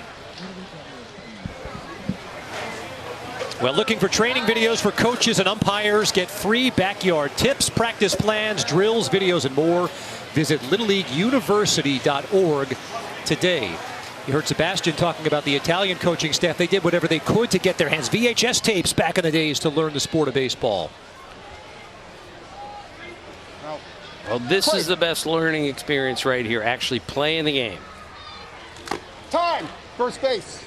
Well, looking for training videos for coaches and umpires. Get free backyard tips, practice plans, drills, videos, and more. Visit littleleagueuniversity.org today. You heard Sebastian talking about the Italian coaching staff. They did whatever they could to get their hands VHS tapes back in the days to learn the sport of baseball. Well, this is the best learning experience right here, actually playing the game. Time. First base.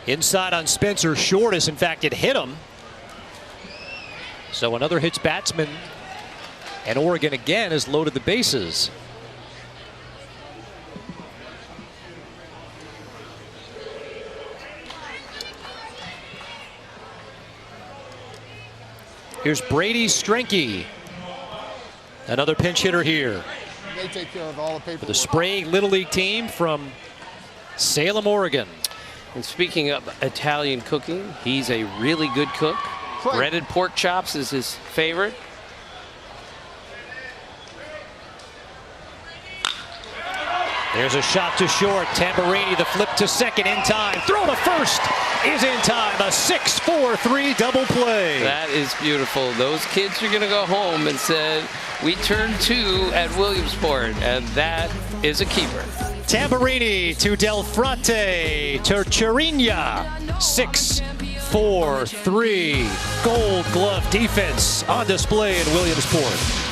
Inside on Spencer Shortis. In fact, it hit him. So another hits batsman. And Oregon again has loaded the bases. Here's Brady Strenke. Another pinch hitter here. They take care of all the paperwork. For the Sprague Little League team from Salem, Oregon. And speaking of Italian cooking, he's a really good cook. Breaded pork chops is his favorite. There's a shot to short. Tamburini, the flip to second in time. Throw to first is in time. A 6-4-3 double play. That is beautiful. Those kids are going to go home and say, we turned 2 at Williamsport, and that is a keeper. Tamburini to Del Frate to Chirinia. 6-4-3. Gold glove defense on display in Williamsport.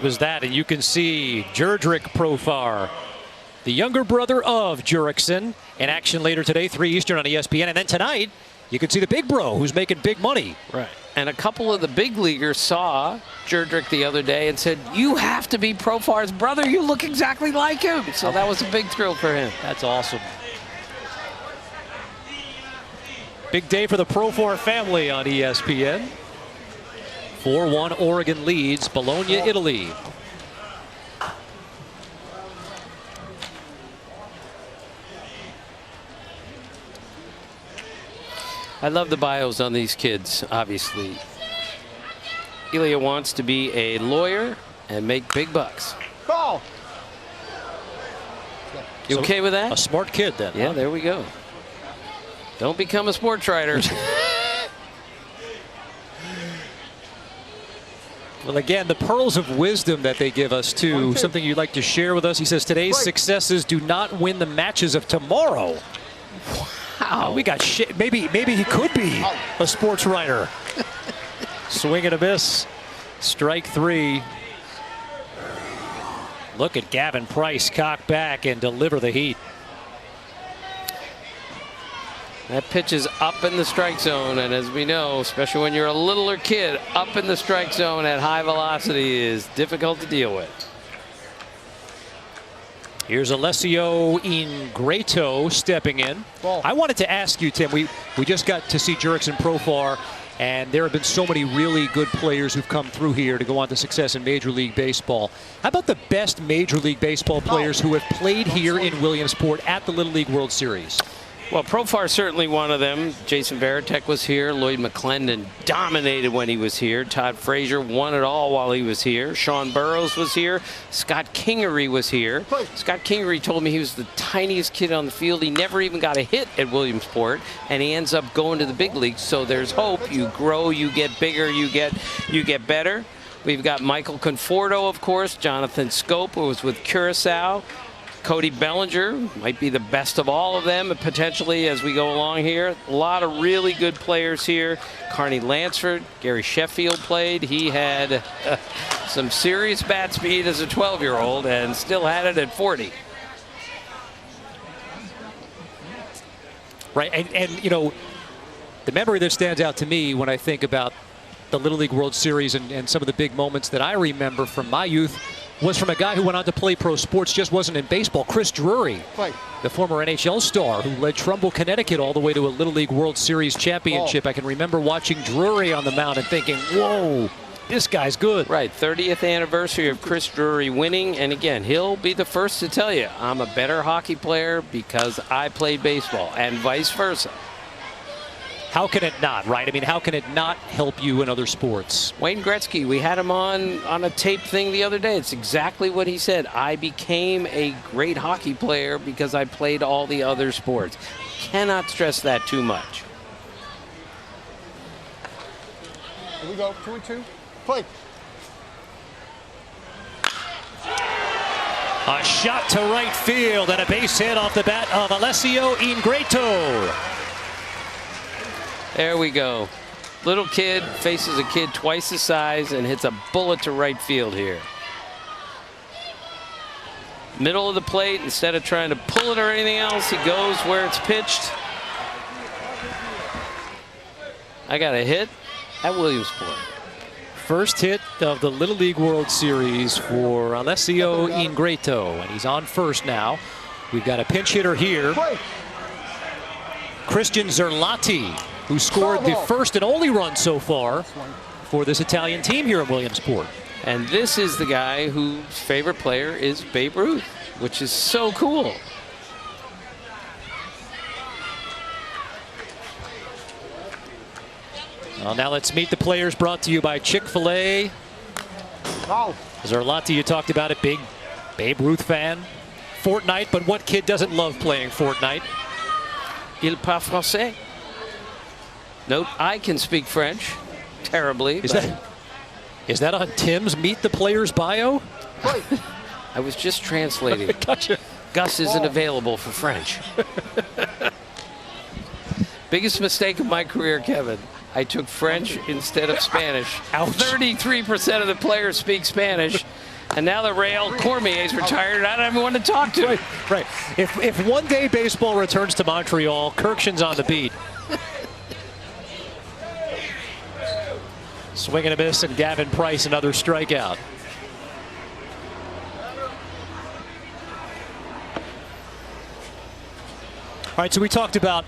Was that, and you can see Jerdrick Profar, the younger brother of Jurickson, in action later today, 3 Eastern on ESPN. And then tonight, you can see the big bro who's making big money. Right. And a couple of the big leaguers saw Jerdrick the other day and said, you have to be Profar's brother. You look exactly like him. So that was a big thrill for him. That's awesome. Big day for the Profar family on ESPN. 4-1 Oregon leads Bologna, Italy. I love the bios on these kids, obviously. Ilya wants to be a lawyer and make big bucks. Ball. You okay with that? A smart kid then. Yeah, huh? there we go. Don't become a sports writer. Well, again, the pearls of wisdom that they give us, too. Something you'd like to share with us. He says, today's successes do not win the matches of tomorrow. Wow. We got shit. Maybe he could be a sports writer. Swing and a miss. Strike 3. Look at Gavin Price cock back and deliver the heat. That pitch is up in the strike zone, and as we know, especially when you're a littler kid, up in the strike zone at high velocity is difficult to deal with. Here's Alessio Ingreto stepping in. Ball. I wanted to ask you, Tim, we just got to see Jurickson Profar, and there have been so many really good players who've come through here to go on to success in Major League Baseball. How about the best Major League Baseball players who have played here in Williamsport at the Little League World Series? Well, Profar is certainly one of them. Jason Varitek was here. Lloyd McClendon dominated when he was here. Todd Frazier won it all while he was here. Sean Burrows was here. Scott Kingery was here. Scott Kingery told me he was the tiniest kid on the field. He never even got a hit at Williamsport, and he ends up going to the big leagues. So there's hope. You grow, you get bigger, you get better. We've got Michael Conforto, of course. Jonathan Scope, who was with Curaçao. Cody Bellinger might be the best of all of them potentially as we go along here. A lot of really good players here. Carney Lansford, Gary Sheffield played. He had some serious bat speed as a 12-year-old and still had it at 40. Right, and you know, the memory that stands out to me when I think about the Little League World Series and some of the big moments that I remember from my youth was from a guy who went on to play pro sports, just wasn't in baseball. Chris Drury, the former NHL star who led Trumbull, Connecticut all the way to a Little League World Series championship. I can remember watching Drury on the mound and thinking, whoa, this guy's good. Right, 30th anniversary of Chris Drury winning. And again, he'll be the first to tell you, I'm a better hockey player because I played baseball, and vice versa. How can it not, right? I mean, how can it not help you in other sports? Wayne Gretzky, we had him on a tape thing the other day. It's exactly what he said. I became a great hockey player because I played all the other sports. Cannot stress that too much. Here we go, 2-2. Play. A shot to right field and a base hit off the bat of Alessio Ingreto. There we go. Little kid faces a kid twice his size and hits a bullet to right field here. middle of the plate. Instead of trying to pull it or anything else, he goes where it's pitched. I got a hit at Williamsport. First hit of the Little League World Series for Alessio Ingreto, and he's on first now. We've got a pinch hitter here, Christian Zerlatti, who scored the first and only run so far for this Italian team here in Williamsport. And this is the guy whose favorite player is Babe Ruth, which is so cool. Well, now let's meet the players, brought to you by Chick-fil-A. Zerlatti, you talked about it, big Babe Ruth fan. Fortnite, but what kid doesn't love playing Fortnite? Il parle français. Note, I can speak French terribly. Is that on Tim's Meet the Players bio? I was just translating. Gotcha. Gus isn't available for French. Biggest mistake of my career, Kevin. I took French instead of Spanish. 33% of the players speak Spanish. And now that Rael Cormier's retired, I don't have anyone to talk to. Right. If one day baseball returns to Montreal, Kirkshin's on the beat. Swing and a miss, and Gavin Price another strikeout. All right, so we talked about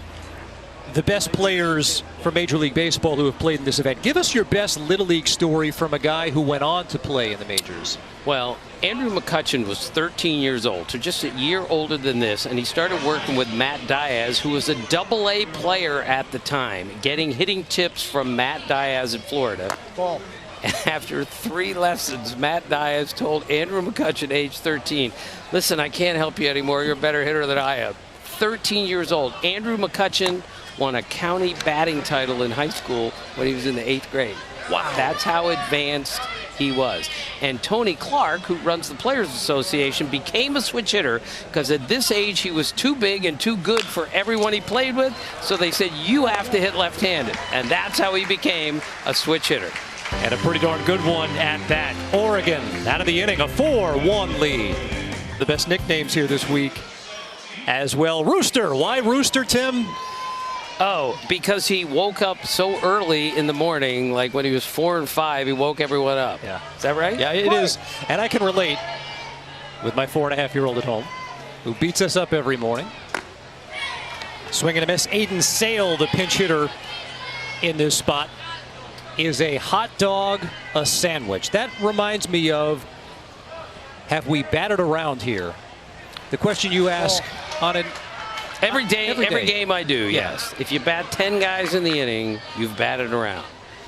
the best players for Major League Baseball who have played in this event. Give us your best Little League story from a guy who went on to play in the majors. Well, Andrew McCutchen was 13 years old, so just a year older than this, and he started working with Matt Diaz, who was a Double-A player at the time, getting hitting tips from Matt Diaz in Florida. And after 3 lessons, Matt Diaz told Andrew McCutchen, age 13, listen, I can't help you anymore. You're a better hitter than I am. 13 years old. Andrew McCutchen won a county batting title in high school when he was in the 8th grade. Wow. That's how advanced he was. And Tony Clark, who runs the Players Association, became a switch hitter because at this age he was too big and too good for everyone he played with. So they said, you have to hit left-handed. And that's how he became a switch hitter. And a pretty darn good one at that. Oregon out of the inning, a 4-1 lead. The best nicknames here this week as well. Rooster. Why Rooster, Tim? Oh, because he woke up so early in the morning, like when he was 4 and 5, he woke everyone up. Yeah. Is that right? Yeah, it is. And I can relate with my 4.5-year-old at home who beats us up every morning. Swing and a miss. Aiden Sale, the pinch hitter in this spot, is a hot dog, a sandwich. That reminds me of, have we batted around here? The question you ask on an Every game I do, yes. If you bat 10 guys in the inning, you've batted around.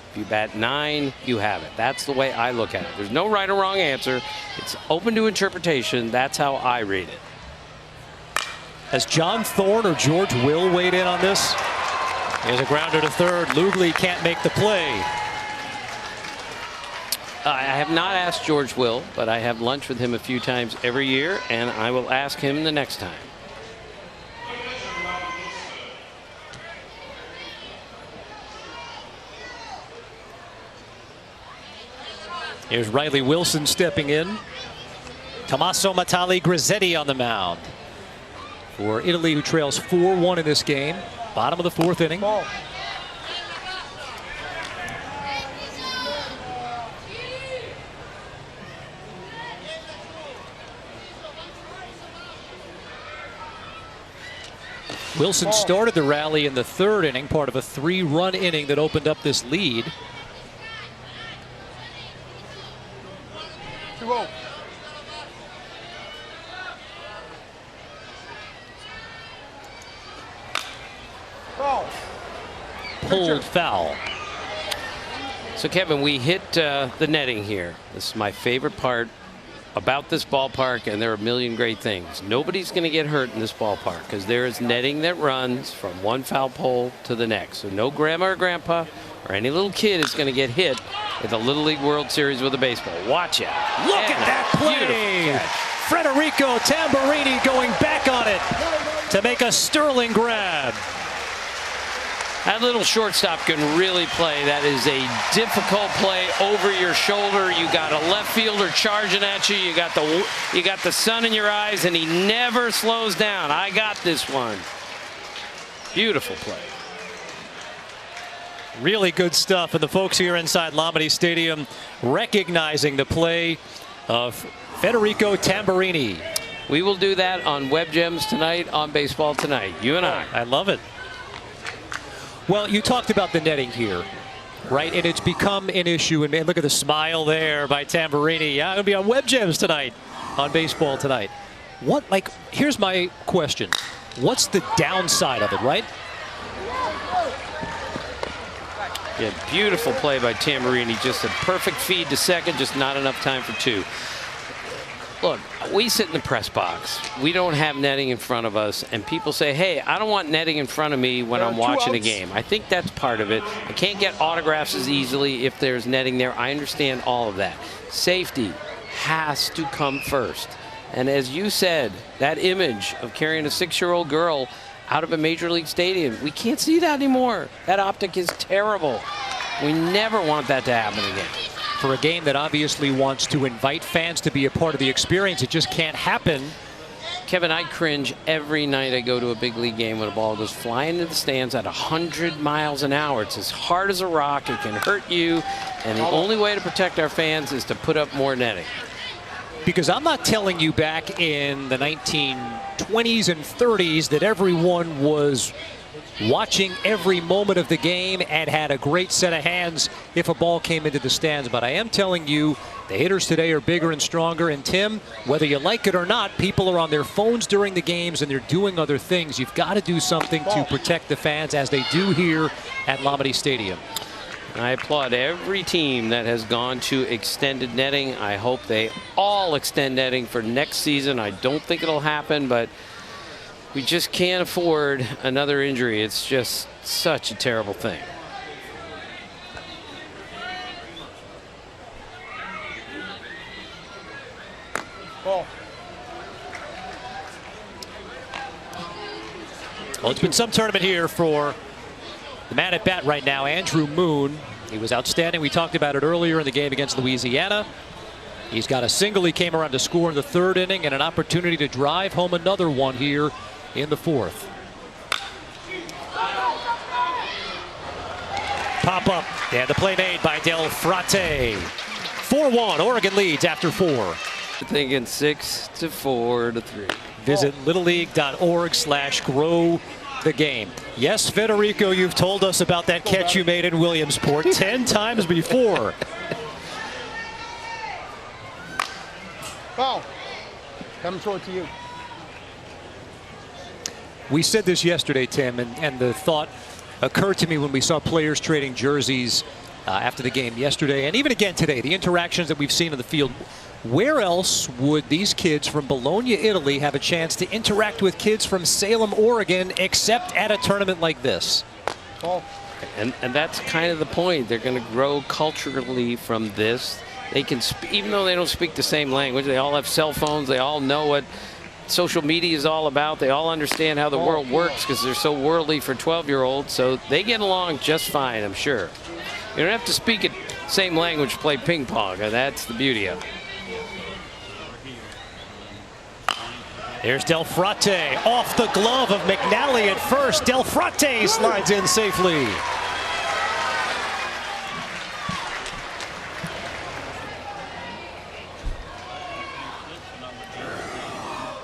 If you bat 9, you haven't. That's the way I look at it. There's no right or wrong answer. It's open to interpretation. That's how I read it. Has John Thorne or George Will weighed in on this? Here's a grounder to third. Lugley can't make the play. I have not asked George Will, but I have lunch with him a few times every year, and I will ask him the next time. Here's Riley Wilson stepping in. Tommaso Matali Grizzetti on the mound for Italy, who trails 4-1 in this game. Bottom of the 4th inning. Wilson started the rally in the 3rd inning, part of a 3-run inning that opened up this lead. 2-0. Pulled foul. So, Kevin, we hit the netting here. This is my favorite part about this ballpark, and there are a million great things. Nobody's going to get hurt in this ballpark because there is netting that runs from one foul pole to the next. So no grandma or grandpa or any little kid is going to get hit at the Little League World Series with a baseball. Watch out. Look at that play. Federico Tamburini going back on it to make a sterling grab. That little shortstop can really play. That is a difficult play over your shoulder. You got a left fielder charging at you. You got the sun in your eyes, and he never slows down. I got this one. Beautiful play. Really good stuff. And the folks here inside Lamade Stadium recognizing the play of Federico Tamburini. We will do that on Web Gems tonight, on Baseball Tonight. You and I. I love it. Well, you talked about the netting here, right? And it's become an issue. And man, look at the smile there by Tamburini. Yeah, it'll be on Web Gems tonight, on Baseball Tonight. Here's my question. What's the downside of it, right? Yeah, beautiful play by Tamburini. Just a perfect feed to second, just not enough time for two. Look, we sit in the press box. We don't have netting in front of us, and people say, hey, I don't want netting in front of me when I'm watching a game. I think that's part of it. I can't get autographs as easily if there's netting there. I understand all of that. Safety has to come first. And as you said, that image of carrying a 6-year-old girl out of a major league stadium, we can't see that anymore. That optic is terrible. We never want that to happen again. For a game that obviously wants to invite fans to be a part of the experience, it just can't happen. Kevin, I cringe every night I go to a big league game when a ball goes flying into the stands at 100 miles an hour. It's as hard as a rock. It can hurt you. And the only way to protect our fans is to put up more netting. Because I'm not telling you back in the 1920s and 30s that everyone was watching every moment of the game and had a great set of hands if a ball came into the stands. But I am telling you, the hitters today are bigger and stronger. And Tim, whether you like it or not, people are on their phones during the games and they're doing other things. You've got to do something to protect the fans, as they do here at Lamade Stadium. I applaud every team that has gone to extended netting. I hope they all extend netting for next season. I don't think it'll happen, but we just can't afford another injury. It's just such a terrible thing. Well, it's been some tournament here for the man at bat right now, Andrew Moon. He was outstanding. We talked about it earlier in the game against Louisiana. He's got a single. He came around to score in the 3rd inning and an opportunity to drive home another one here in the 4th. Pop up, and the play made by Del Frate. 4-1, Oregon leads after 4. Thinking 6-4 to 3. Visit littleleague.org/grow the game. Yes, Federico, you've told us about that catch you made in Williamsport 10 times before. Foul. Come toward to you. We said this yesterday, Tim, and the thought occurred to me when we saw players trading jerseys after the game yesterday, and even again today, the interactions that we've seen in the field. Where else would these kids from Bologna, Italy have a chance to interact with kids from Salem, Oregon, except at a tournament like this? And that's kind of the point. They're going to grow culturally from this. They can, even though they don't speak the same language, they all have cell phones. They all know what social media is all about. They all understand how the world works because they're so worldly for 12-year-olds. So they get along just fine, I'm sure. You don't have to speak the same language to play ping pong. And that's the beauty of it. There's Del Frate off the glove of McNally at first. Del Frate slides in safely.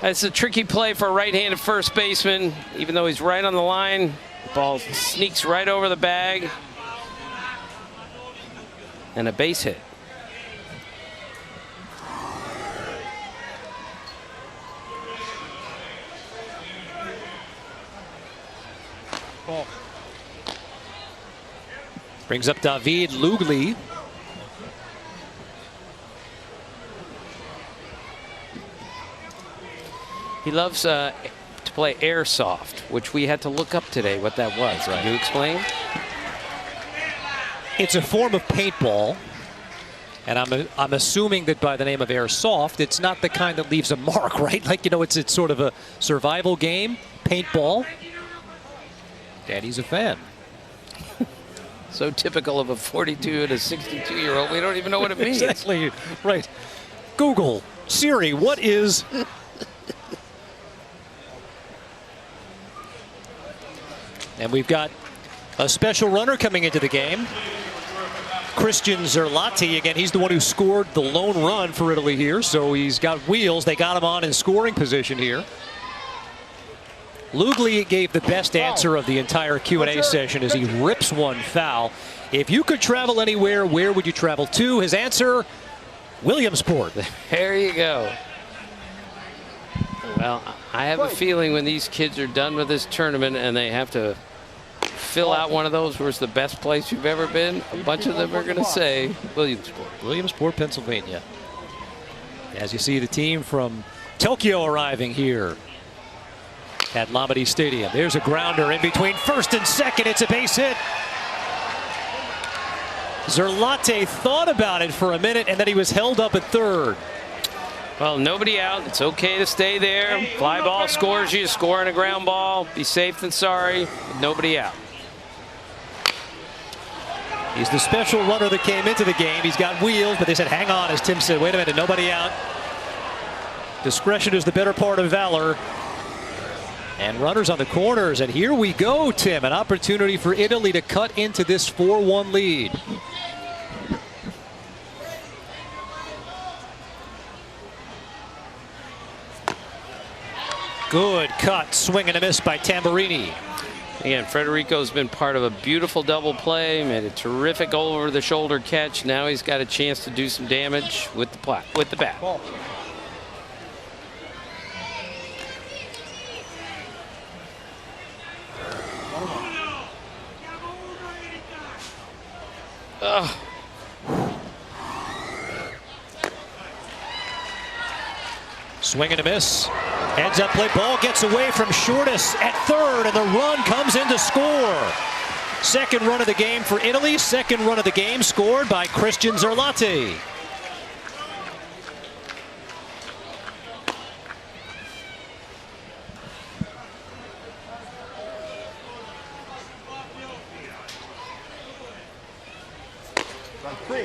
It's a tricky play for a right-handed first baseman. Even though he's right on the line, the ball sneaks right over the bag. And a base hit. Brings up David Lugli. He loves to play airsoft, which we had to look up today what that was. Right? Can you explain? It's a form of paintball. And I'm assuming that by the name of airsoft, it's not the kind that leaves a mark, right? Like, you know, it's sort of a survival game, paintball. Daddy's a fan. So typical of a 42 and a 62-year-old. We don't even know what it means. Exactly. Right. Google, Siri, what is... And we've got a special runner coming into the game. Christian Zerlati, again, he's the one who scored the lone run for Italy here, so he's got wheels. They got him on in scoring position here. Lugli gave the best answer of the entire Q&A session as he rips one foul. If you could travel anywhere, where would you travel to? His answer, Williamsport. There you go. Well, I have a feeling when these kids are done with this tournament and they have to fill out one of those where it's the best place you've ever been, a bunch of them are going to say Williamsport. Williamsport, Pennsylvania. As you see the team from Tokyo arriving here at Lamade Stadium. There's a grounder in between first and second. It's a base hit. Zerlate thought about it for a minute, and then he was held up at third. Well, nobody out. It's okay to stay there. Fly ball scores you. Scoring a ground ball. Be safe than sorry. Nobody out. He's the special runner that came into the game. He's got wheels, but they said, hang on, as Tim said, wait a minute, nobody out. Discretion is the better part of valor. And runners on the corners, and here we go, Tim. An opportunity for Italy to cut into this 4-1 lead. Good cut, swing and a miss by Tamburini. Again, Federico's been part of a beautiful double play, made a terrific over-the-shoulder catch. Now he's got a chance to do some damage with the bat. Ball. Swing and a miss. Heads up play. Ball gets away from Shortus at third, and the run comes in to score. Second run of the game for Italy. Second run of the game scored by Christian Zerlate.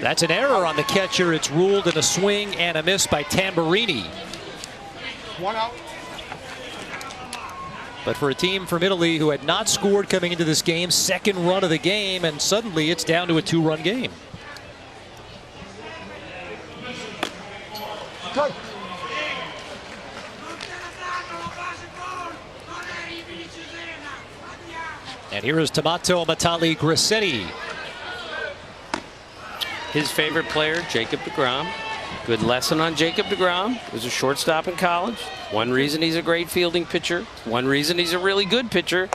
That's an error on the catcher. It's ruled in a swing and a miss by Tamburini. One out. But for a team from Italy who had not scored coming into this game, second run of the game, and suddenly it's down to a 2-run game. Good. And here is Tomato Matali Grissetti. His favorite player, Jacob deGrom. Good lesson on Jacob deGrom. He was a shortstop in college. One reason he's a great fielding pitcher. One reason he's a really good pitcher,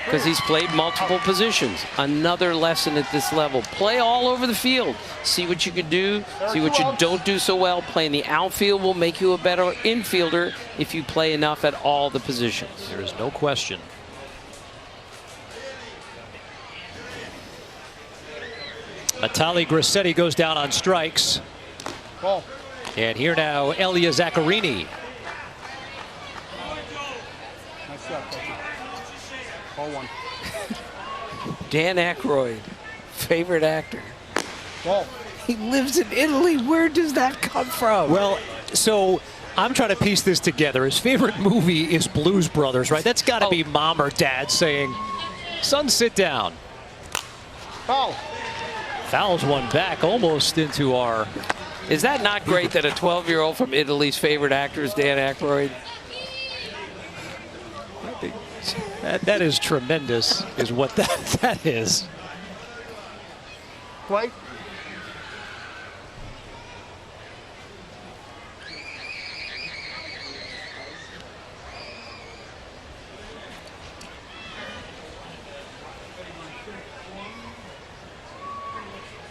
because he's played multiple positions. Another lesson at this level. Play all over the field. See what you can do. See what you don't do so well. Playing the outfield will make you a better infielder if you play enough at all the positions. There is no question. Matali Grissetti goes down on strikes. Ball. And here now, Elia Zaccarini. Nice shot, coach. Ball one. Dan Aykroyd, favorite actor. Ball. He lives in Italy. Where does that come from? Well, so I'm trying to piece this together. His favorite movie is Blues Brothers, right? That's got to be mom or dad saying, son, sit down. Foul. Fouls one back almost into our... Is that not great that a 12-year-old from Italy's favorite actor is Dan Aykroyd? That is tremendous, is what that is. Play.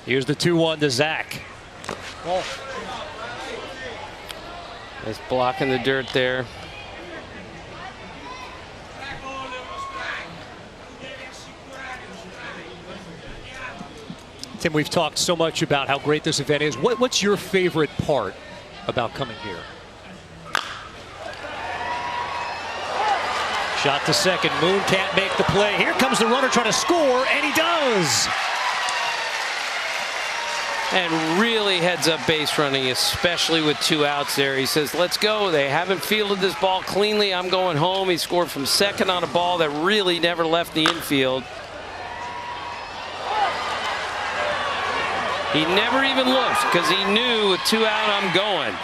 Here's the 2-1 to Zach. Ball. Nice block in the dirt there. Tim, we've talked so much about how great this event is. What's your favorite part about coming here? Shot to second. Moon can't make the play. Here comes the runner trying to score, and he does. And really heads up base running, especially with 2 outs there. He says, let's go. They haven't fielded this ball cleanly. I'm going home. He scored from second on a ball that really never left the infield. He never even looked because he knew with 2 out, I'm going.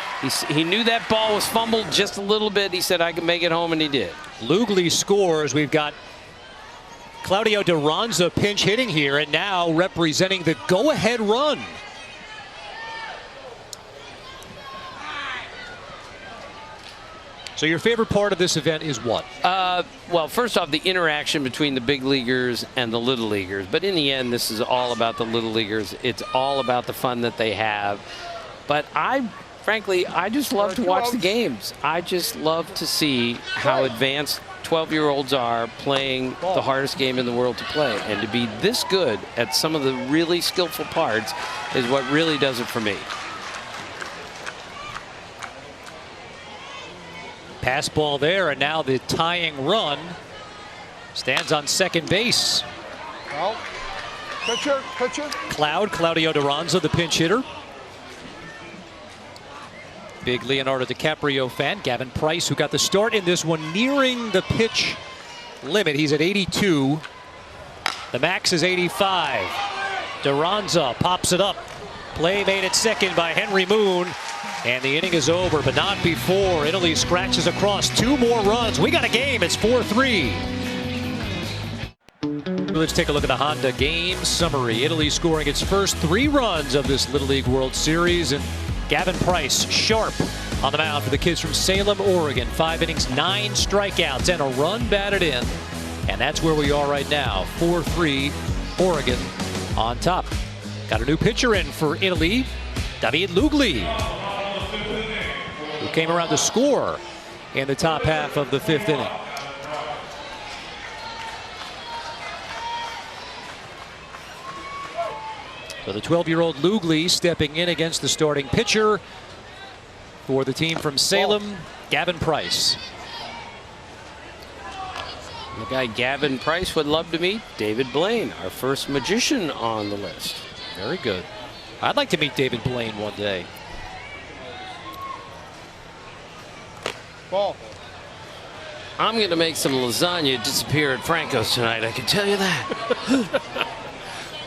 He knew that ball was fumbled just a little bit. He said, I can make it home, and he did. Lugli scores. We've got Claudio Duranza pinch hitting here, and now representing the go-ahead run. So your favorite part of this event is what? Well, first off, the interaction between the big leaguers and the little leaguers. But in the end, this is all about the little leaguers. It's all about the fun that they have. But frankly, I just love to watch the games. I just love to see how advanced 12-year-olds are playing the hardest game in the world to play. And to be this good at some of the really skillful parts is what really does it for me. Pass ball there, and now the tying run stands on second base. Well, pitcher. Claudio Duranza, the pinch hitter. Big Leonardo DiCaprio fan. Gavin Price, who got the start in this one, nearing the pitch limit. He's at 82. The max is 85. Duranza pops it up. Play made at second by Henry Moon. And the inning is over, but not before Italy scratches across 2 more runs. We got a game. It's 4-3. Let's take a look at the Honda game summary. Italy scoring its first 3 runs of this Little League World Series. And Gavin Price, sharp on the mound for the kids from Salem, Oregon. 5 innings, 9 strikeouts, and a run batted in. And that's where we are right now. 4-3, Oregon on top. Got a new pitcher in for Italy, David Lugli, who came around to score in the top half of the 5th inning. So the 12-year-old Lugli stepping in against the starting pitcher for the team from Salem, Gavin Price. The guy Gavin Price would love to meet, David Blaine, our first magician on the list. Very good. I'd like to meet David Blaine one day. Ball. I'm going to make some lasagna disappear at Franco's tonight, I can tell you that.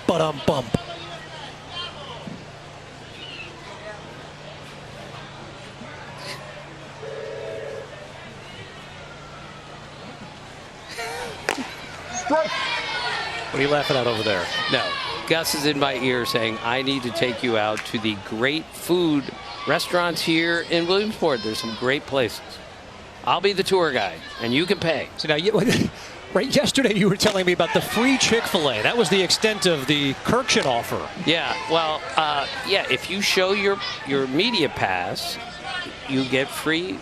Bump. Strike. What are you laughing at over there? No. Gus is in my ear saying, I need to take you out to the great food restaurants here in Williamsport. There's some great places. I'll be the tour guide, and you can pay. So now, right yesterday you were telling me about the free Chick-fil-A. That was the extent of the Kirkshin offer. Yeah, well, yeah, if you show your media pass, you get free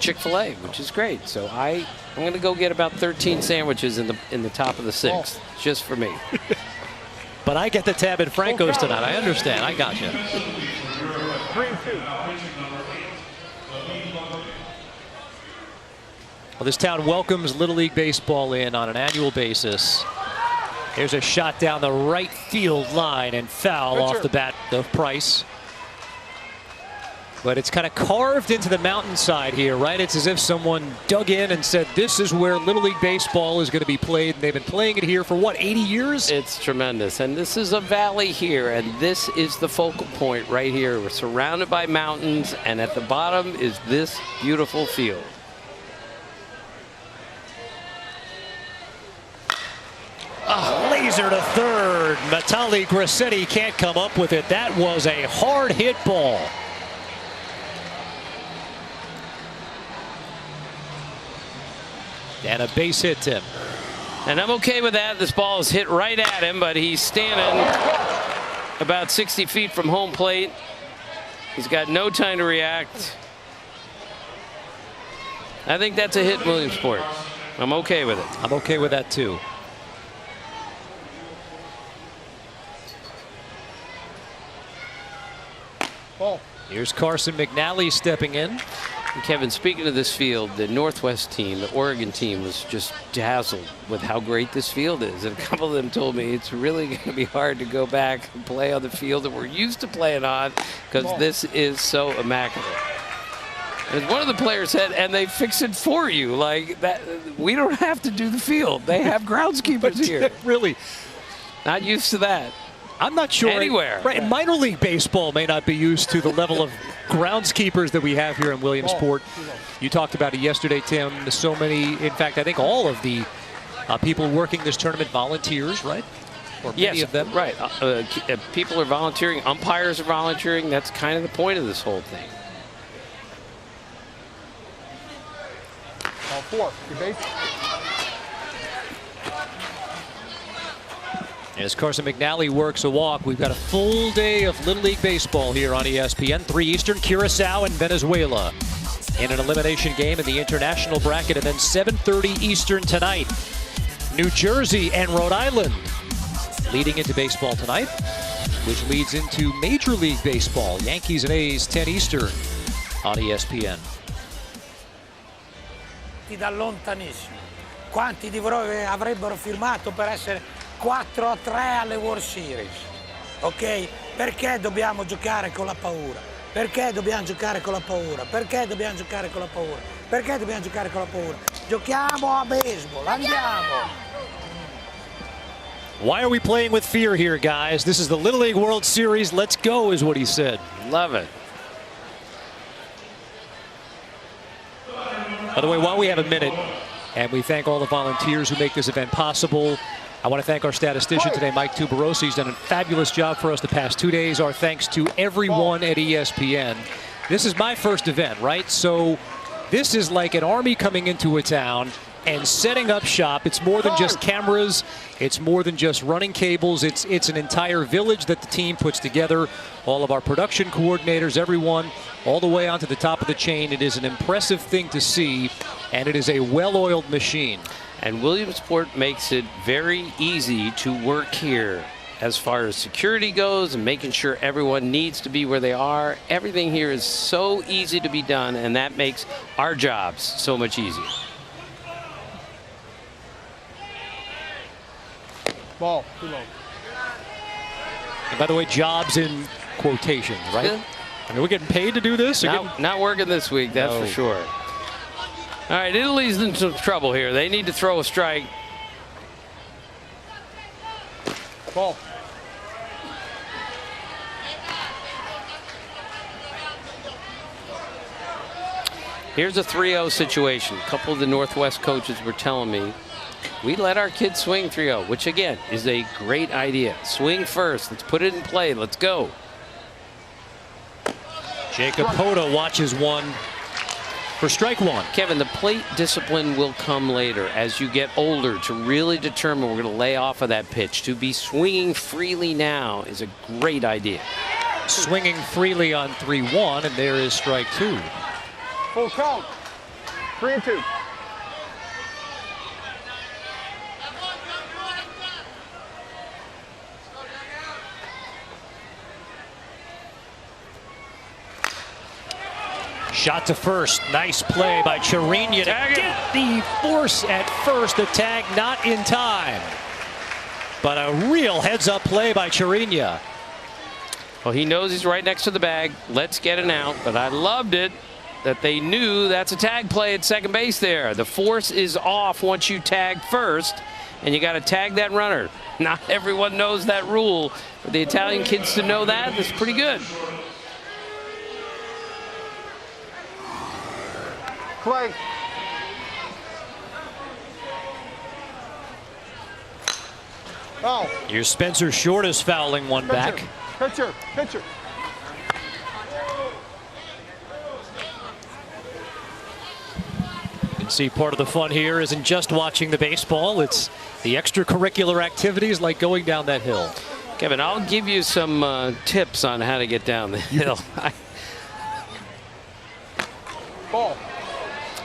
Chick-fil-A, which is great. So I'm going to go get about 13 sandwiches in the top of the 6th, just for me. But I get the tab at Franco's tonight. I understand. I got you. 3-2. Well, this town welcomes Little League Baseball in on an annual basis. Here's a shot down the right field line and foul off the bat of Price. But it's kind of carved into the mountainside here, right? It's as if someone dug in and said, this is where Little League Baseball is going to be played. And they've been playing it here for, what, 80 years? It's tremendous. And this is a valley here, and this is the focal point right here. We're surrounded by mountains, and at the bottom is this beautiful field. Laser to third. Natali Grassetti can't come up with it. That was a hard hit ball. And a base hit, Tim. And I'm okay with that. This ball is hit right at him, but he's standing about 60 feet from home plate. He's got no time to react. I think that's a hit in Williamsport. I'm okay with it. I'm okay with that, too. Ball. Here's Carson McNally stepping in. Kevin, speaking of this field, the Northwest team, the Oregon team, was just dazzled with how great this field is. And a couple of them told me it's really going to be hard to go back and play on the field that we're used to playing on because this is so immaculate. And one of the players said, and they fix it for you. Like, that, we don't have to do the field. They have groundskeepers here. Really? Not used to that. I'm not sure. Anywhere. Right, minor league baseball may not be used to the level of groundskeepers that we have here in Williamsport. You talked about it yesterday, Tim. So many, in fact, I think all of the people working this tournament volunteers, right? Or many of them. Right. People are volunteering. Umpires are volunteering. That's kind of the point of this whole thing. Ball 4. Your base. As Carson McNally works a walk, we've got a full day of Little League Baseball here on ESPN. 3 Eastern, Curacao and Venezuela in an elimination game in the international bracket. And then 7:30 Eastern tonight, New Jersey and Rhode Island leading into baseball tonight, which leads into Major League Baseball. Yankees and A's, 10 Eastern on ESPN. Da lontanissimo. Quanti di voi avrebbero firmato per essere 4-3 alle World Series? Ok? Perché dobbiamo giocare con la paura? Perché dobbiamo giocare con la paura? Perché dobbiamo giocare con la paura? Perché dobbiamo giocare con la paura? Giochiamo a baseball, andiamo! Why are we playing with fear here, guys? This is the Little League World Series. Let's go, is what he said. Love it. By the way, while we have a minute, and we thank all the volunteers who make this event possible, I want to thank our statistician today, Mike Tuberosi. He's done a fabulous job for us the past 2 days. Our thanks to everyone at ESPN. This is my first event, right? So this is like an army coming into a town and setting up shop. It's more than just cameras. It's more than just running cables. It's an entire village that the team puts together. All of our production coordinators, everyone, all the way onto the top of the chain. It is an impressive thing to see, and it is a well-oiled machine. And Williamsport makes it very easy to work here as far as security goes and making sure everyone needs to be where they are. Everything here is so easy to be done, and that makes our jobs so much easier. Ball, too low. And by the way, jobs in quotations, right? Yeah. I mean, we're getting paid to do this? Not working this week, that's for sure. All right, Italy's in some trouble here. They need to throw a strike. Ball. Here's a 3-0 situation. A couple of the Northwest coaches were telling me we let our kids swing 3-0, which again is a great idea. Swing first. Let's put it in play. Let's go. Jacob Pota watches one for strike one. Kevin, the plate discipline will come later as you get older to really determine we're going to lay off of that pitch. To be swinging freely now is a great idea. Swinging freely on 3-1, and there is strike two. Full count. 3-2. Shot to first. Nice play by Chirinia to get the force at first. The tag not in time. But a real heads-up play by Chirinia. Well, he knows he's right next to the bag. Let's get an out. But I loved it that they knew that's a tag play at second base there. The force is off once you tag first, and you got to tag that runner. Not everyone knows that rule. For the Italian kids to know that, that's pretty good. Play. Oh. Here's Spencer Short is fouling one back. Pitcher. You can see part of the fun here isn't just watching the baseball. It's the extracurricular activities like going down that hill. Kevin, I'll give you some tips on how to get down the hill. Ball.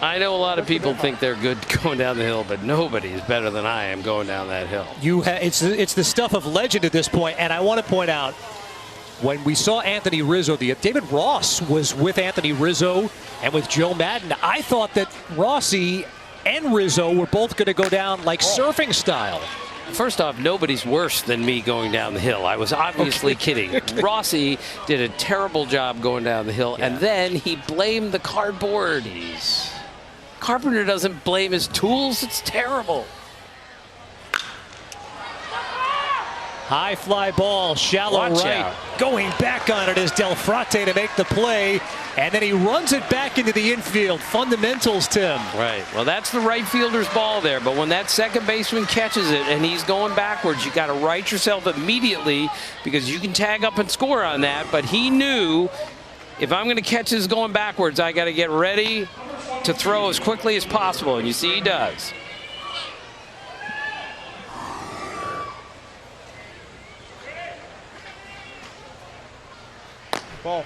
I know a lot of people think they're good going down the hill, but nobody is better than I am going down that hill. It's the stuff of legend at this point, and I want to point out, when we saw Anthony Rizzo, David Ross was with Anthony Rizzo and with Joe Madden. I thought that Rossi and Rizzo were both going to go down like surfing style. First off, nobody's worse than me going down the hill. I was obviously kidding. Rossi did a terrible job going down the hill, and then he blamed the cardboard. Carpenter doesn't blame his tools. It's terrible. High fly ball, shallow Watch right. out. Going back on it is Del Frate to make the play, and then he runs it back into the infield. Fundamentals, Tim. Right. Well, that's the right fielder's ball there, but when that second baseman catches it and he's going backwards, you got to right yourself immediately because you can tag up and score on that. But he knew if I'm going to catch this going backwards, I got to get ready to throw as quickly as possible, and you see he does. Ball.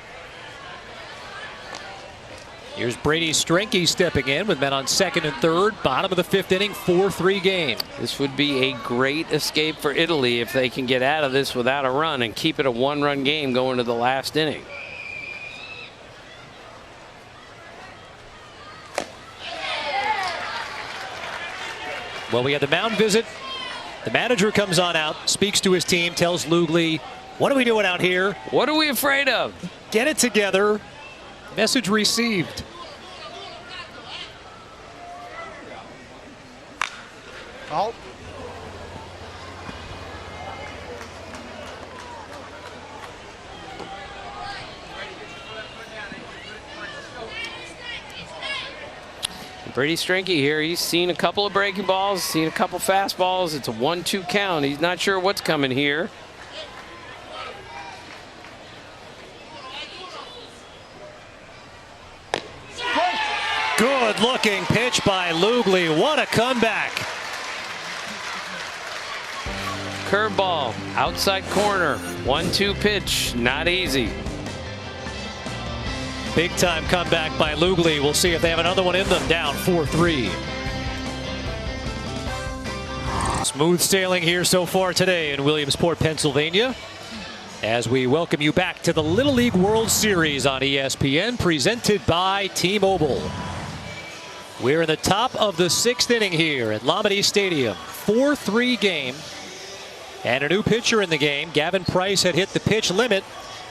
Here's Brady Strinke stepping in with men on second and third. Bottom of the fifth inning, 4-3 game. This would be a great escape for Italy if they can get out of this without a run and keep it a one-run game going to the last inning. Well, we had the mound visit. The manager comes on out, speaks to his team, tells Lugli, what are we doing out here? What are we afraid of? Get it together. Message received. Out. Brady Strinke here, he's seen a couple of breaking balls, seen a couple fastballs. It's a 1-2 count. He's not sure what's coming here. Good looking pitch by Lugli. What a comeback. Curveball, outside corner, 1-2 pitch, not easy. Big time comeback by Lugli. We'll see if they have another one in them. Down 4-3. Smooth sailing here so far today in Williamsport, Pennsylvania, as we welcome you back to the Little League World Series on ESPN, presented by T-Mobile. We're in the top of the sixth inning here at Lamade Stadium. 4-3 game. And a new pitcher in the game. Gavin Price had hit the pitch limit,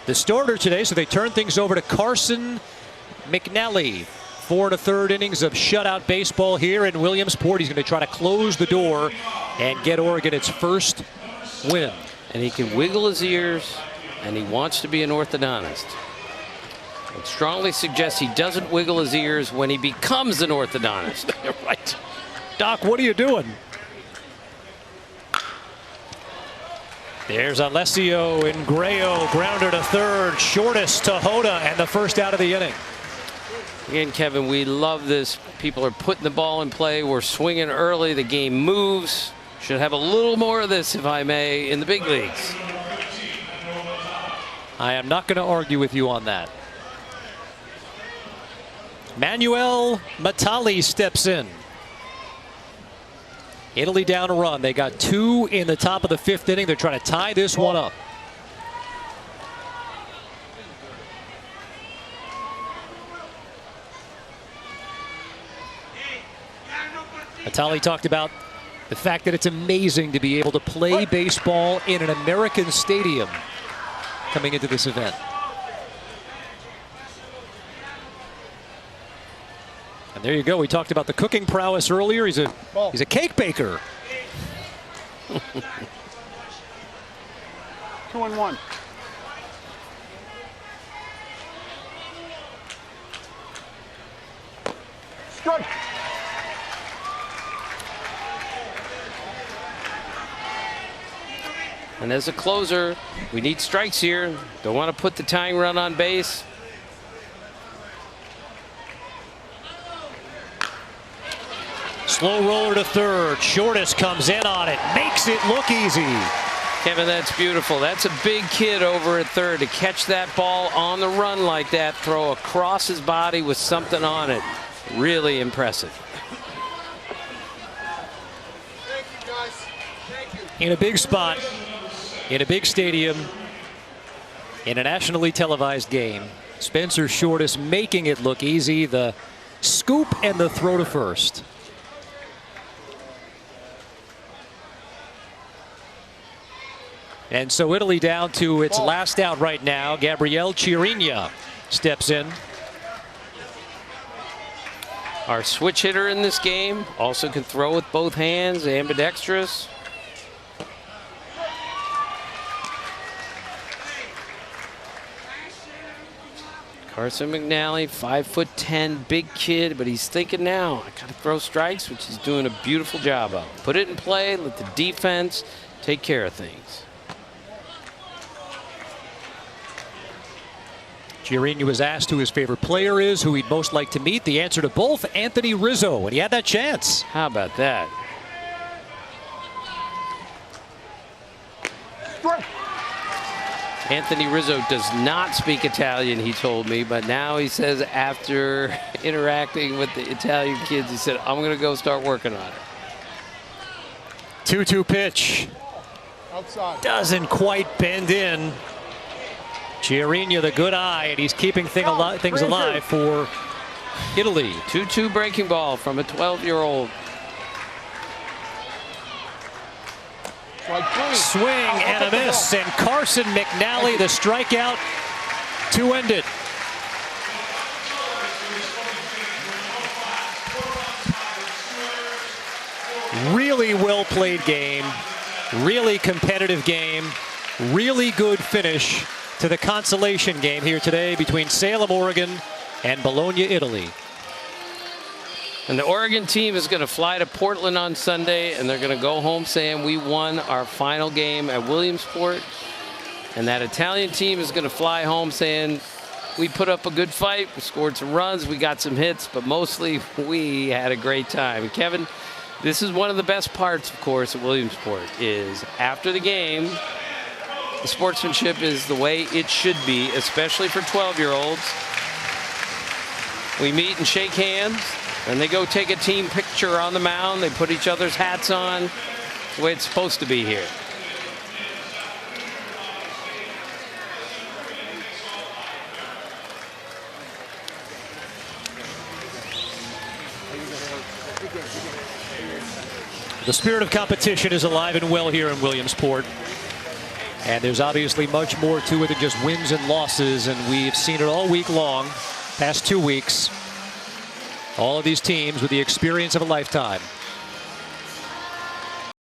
the starter today, so they turn things over to Carson McNally. 4 1/3 innings of shutout baseball here in Williamsport. He's going to try to close the door and get Oregon its first win. And he can wiggle his ears, and he wants to be an orthodontist. I would strongly suggest he doesn't wiggle his ears when he becomes an orthodontist. Right. Doc, what are you doing? There's Alessio Ingreo, grounder to third, shortest to Hoda, and the first out of the inning. Again, Kevin, we love this. People are putting the ball in play. We're swinging early. The game moves. Should have a little more of this, if I may, in the big leagues. I am not going to argue with you on that. Manuel Matali steps in. Italy down a run. They got 2 in the top of the fifth inning. They're trying to tie this one up. Matali talked about the fact that it's amazing to be able to play baseball in an American stadium coming into this event. And there you go. We talked about the cooking prowess earlier. He's a cake baker. 2-1. Strike. And as a closer, we need strikes here. Don't want to put the tying run on base. Slow roller to third. Shortest comes in on it. Makes it look easy. Kevin, that's beautiful. That's a big kid over at third to catch that ball on the run like that, throw across his body with something on it. Really impressive. In a big spot, in a big stadium, in a nationally televised game. Spencer Shortis making it look easy. The scoop and the throw to first. And so Italy down to its last out right now. Gabriele Chiarigna steps in. Our switch hitter in this game also can throw with both hands, ambidextrous. Carson McNally, 5'10", big kid, but he's thinking now, I gotta throw strikes, which he's doing a beautiful job of. Put it in play, let the defense take care of things. Chiarigna was asked who his favorite player is, who he'd most like to meet. The answer to both, Anthony Rizzo, and he had that chance. How about that? Anthony Rizzo does not speak Italian, he told me, but now he says after interacting with the Italian kids, he said, I'm going to go start working on it. 2-2 pitch. Outside. Doesn't quite bend in. Chiarigna, the good eye, and he's keeping things alive for Italy. 2-2 breaking ball from a 12-year-old. Swing and a miss, and Carson McNally, the strikeout to end it. Really well played game, really competitive game, really good finish to the consolation game here today between Salem, Oregon and Bologna, Italy. And the Oregon team is going to fly to Portland on Sunday, and they're going to go home saying we won our final game at Williamsport. And that Italian team is going to fly home saying we put up a good fight, we scored some runs, we got some hits, but mostly we had a great time. And Kevin, this is one of the best parts, of course, at Williamsport, is after the game, the sportsmanship is the way it should be, especially for 12-year-olds. We meet and shake hands, and they go take a team picture on the mound. They put each other's hats on. It's the way it's supposed to be here. The spirit of competition is alive and well here in Williamsport. And there's obviously much more to it than just wins and losses, and we've seen it all week long, past 2 weeks. All of these teams with the experience of a lifetime.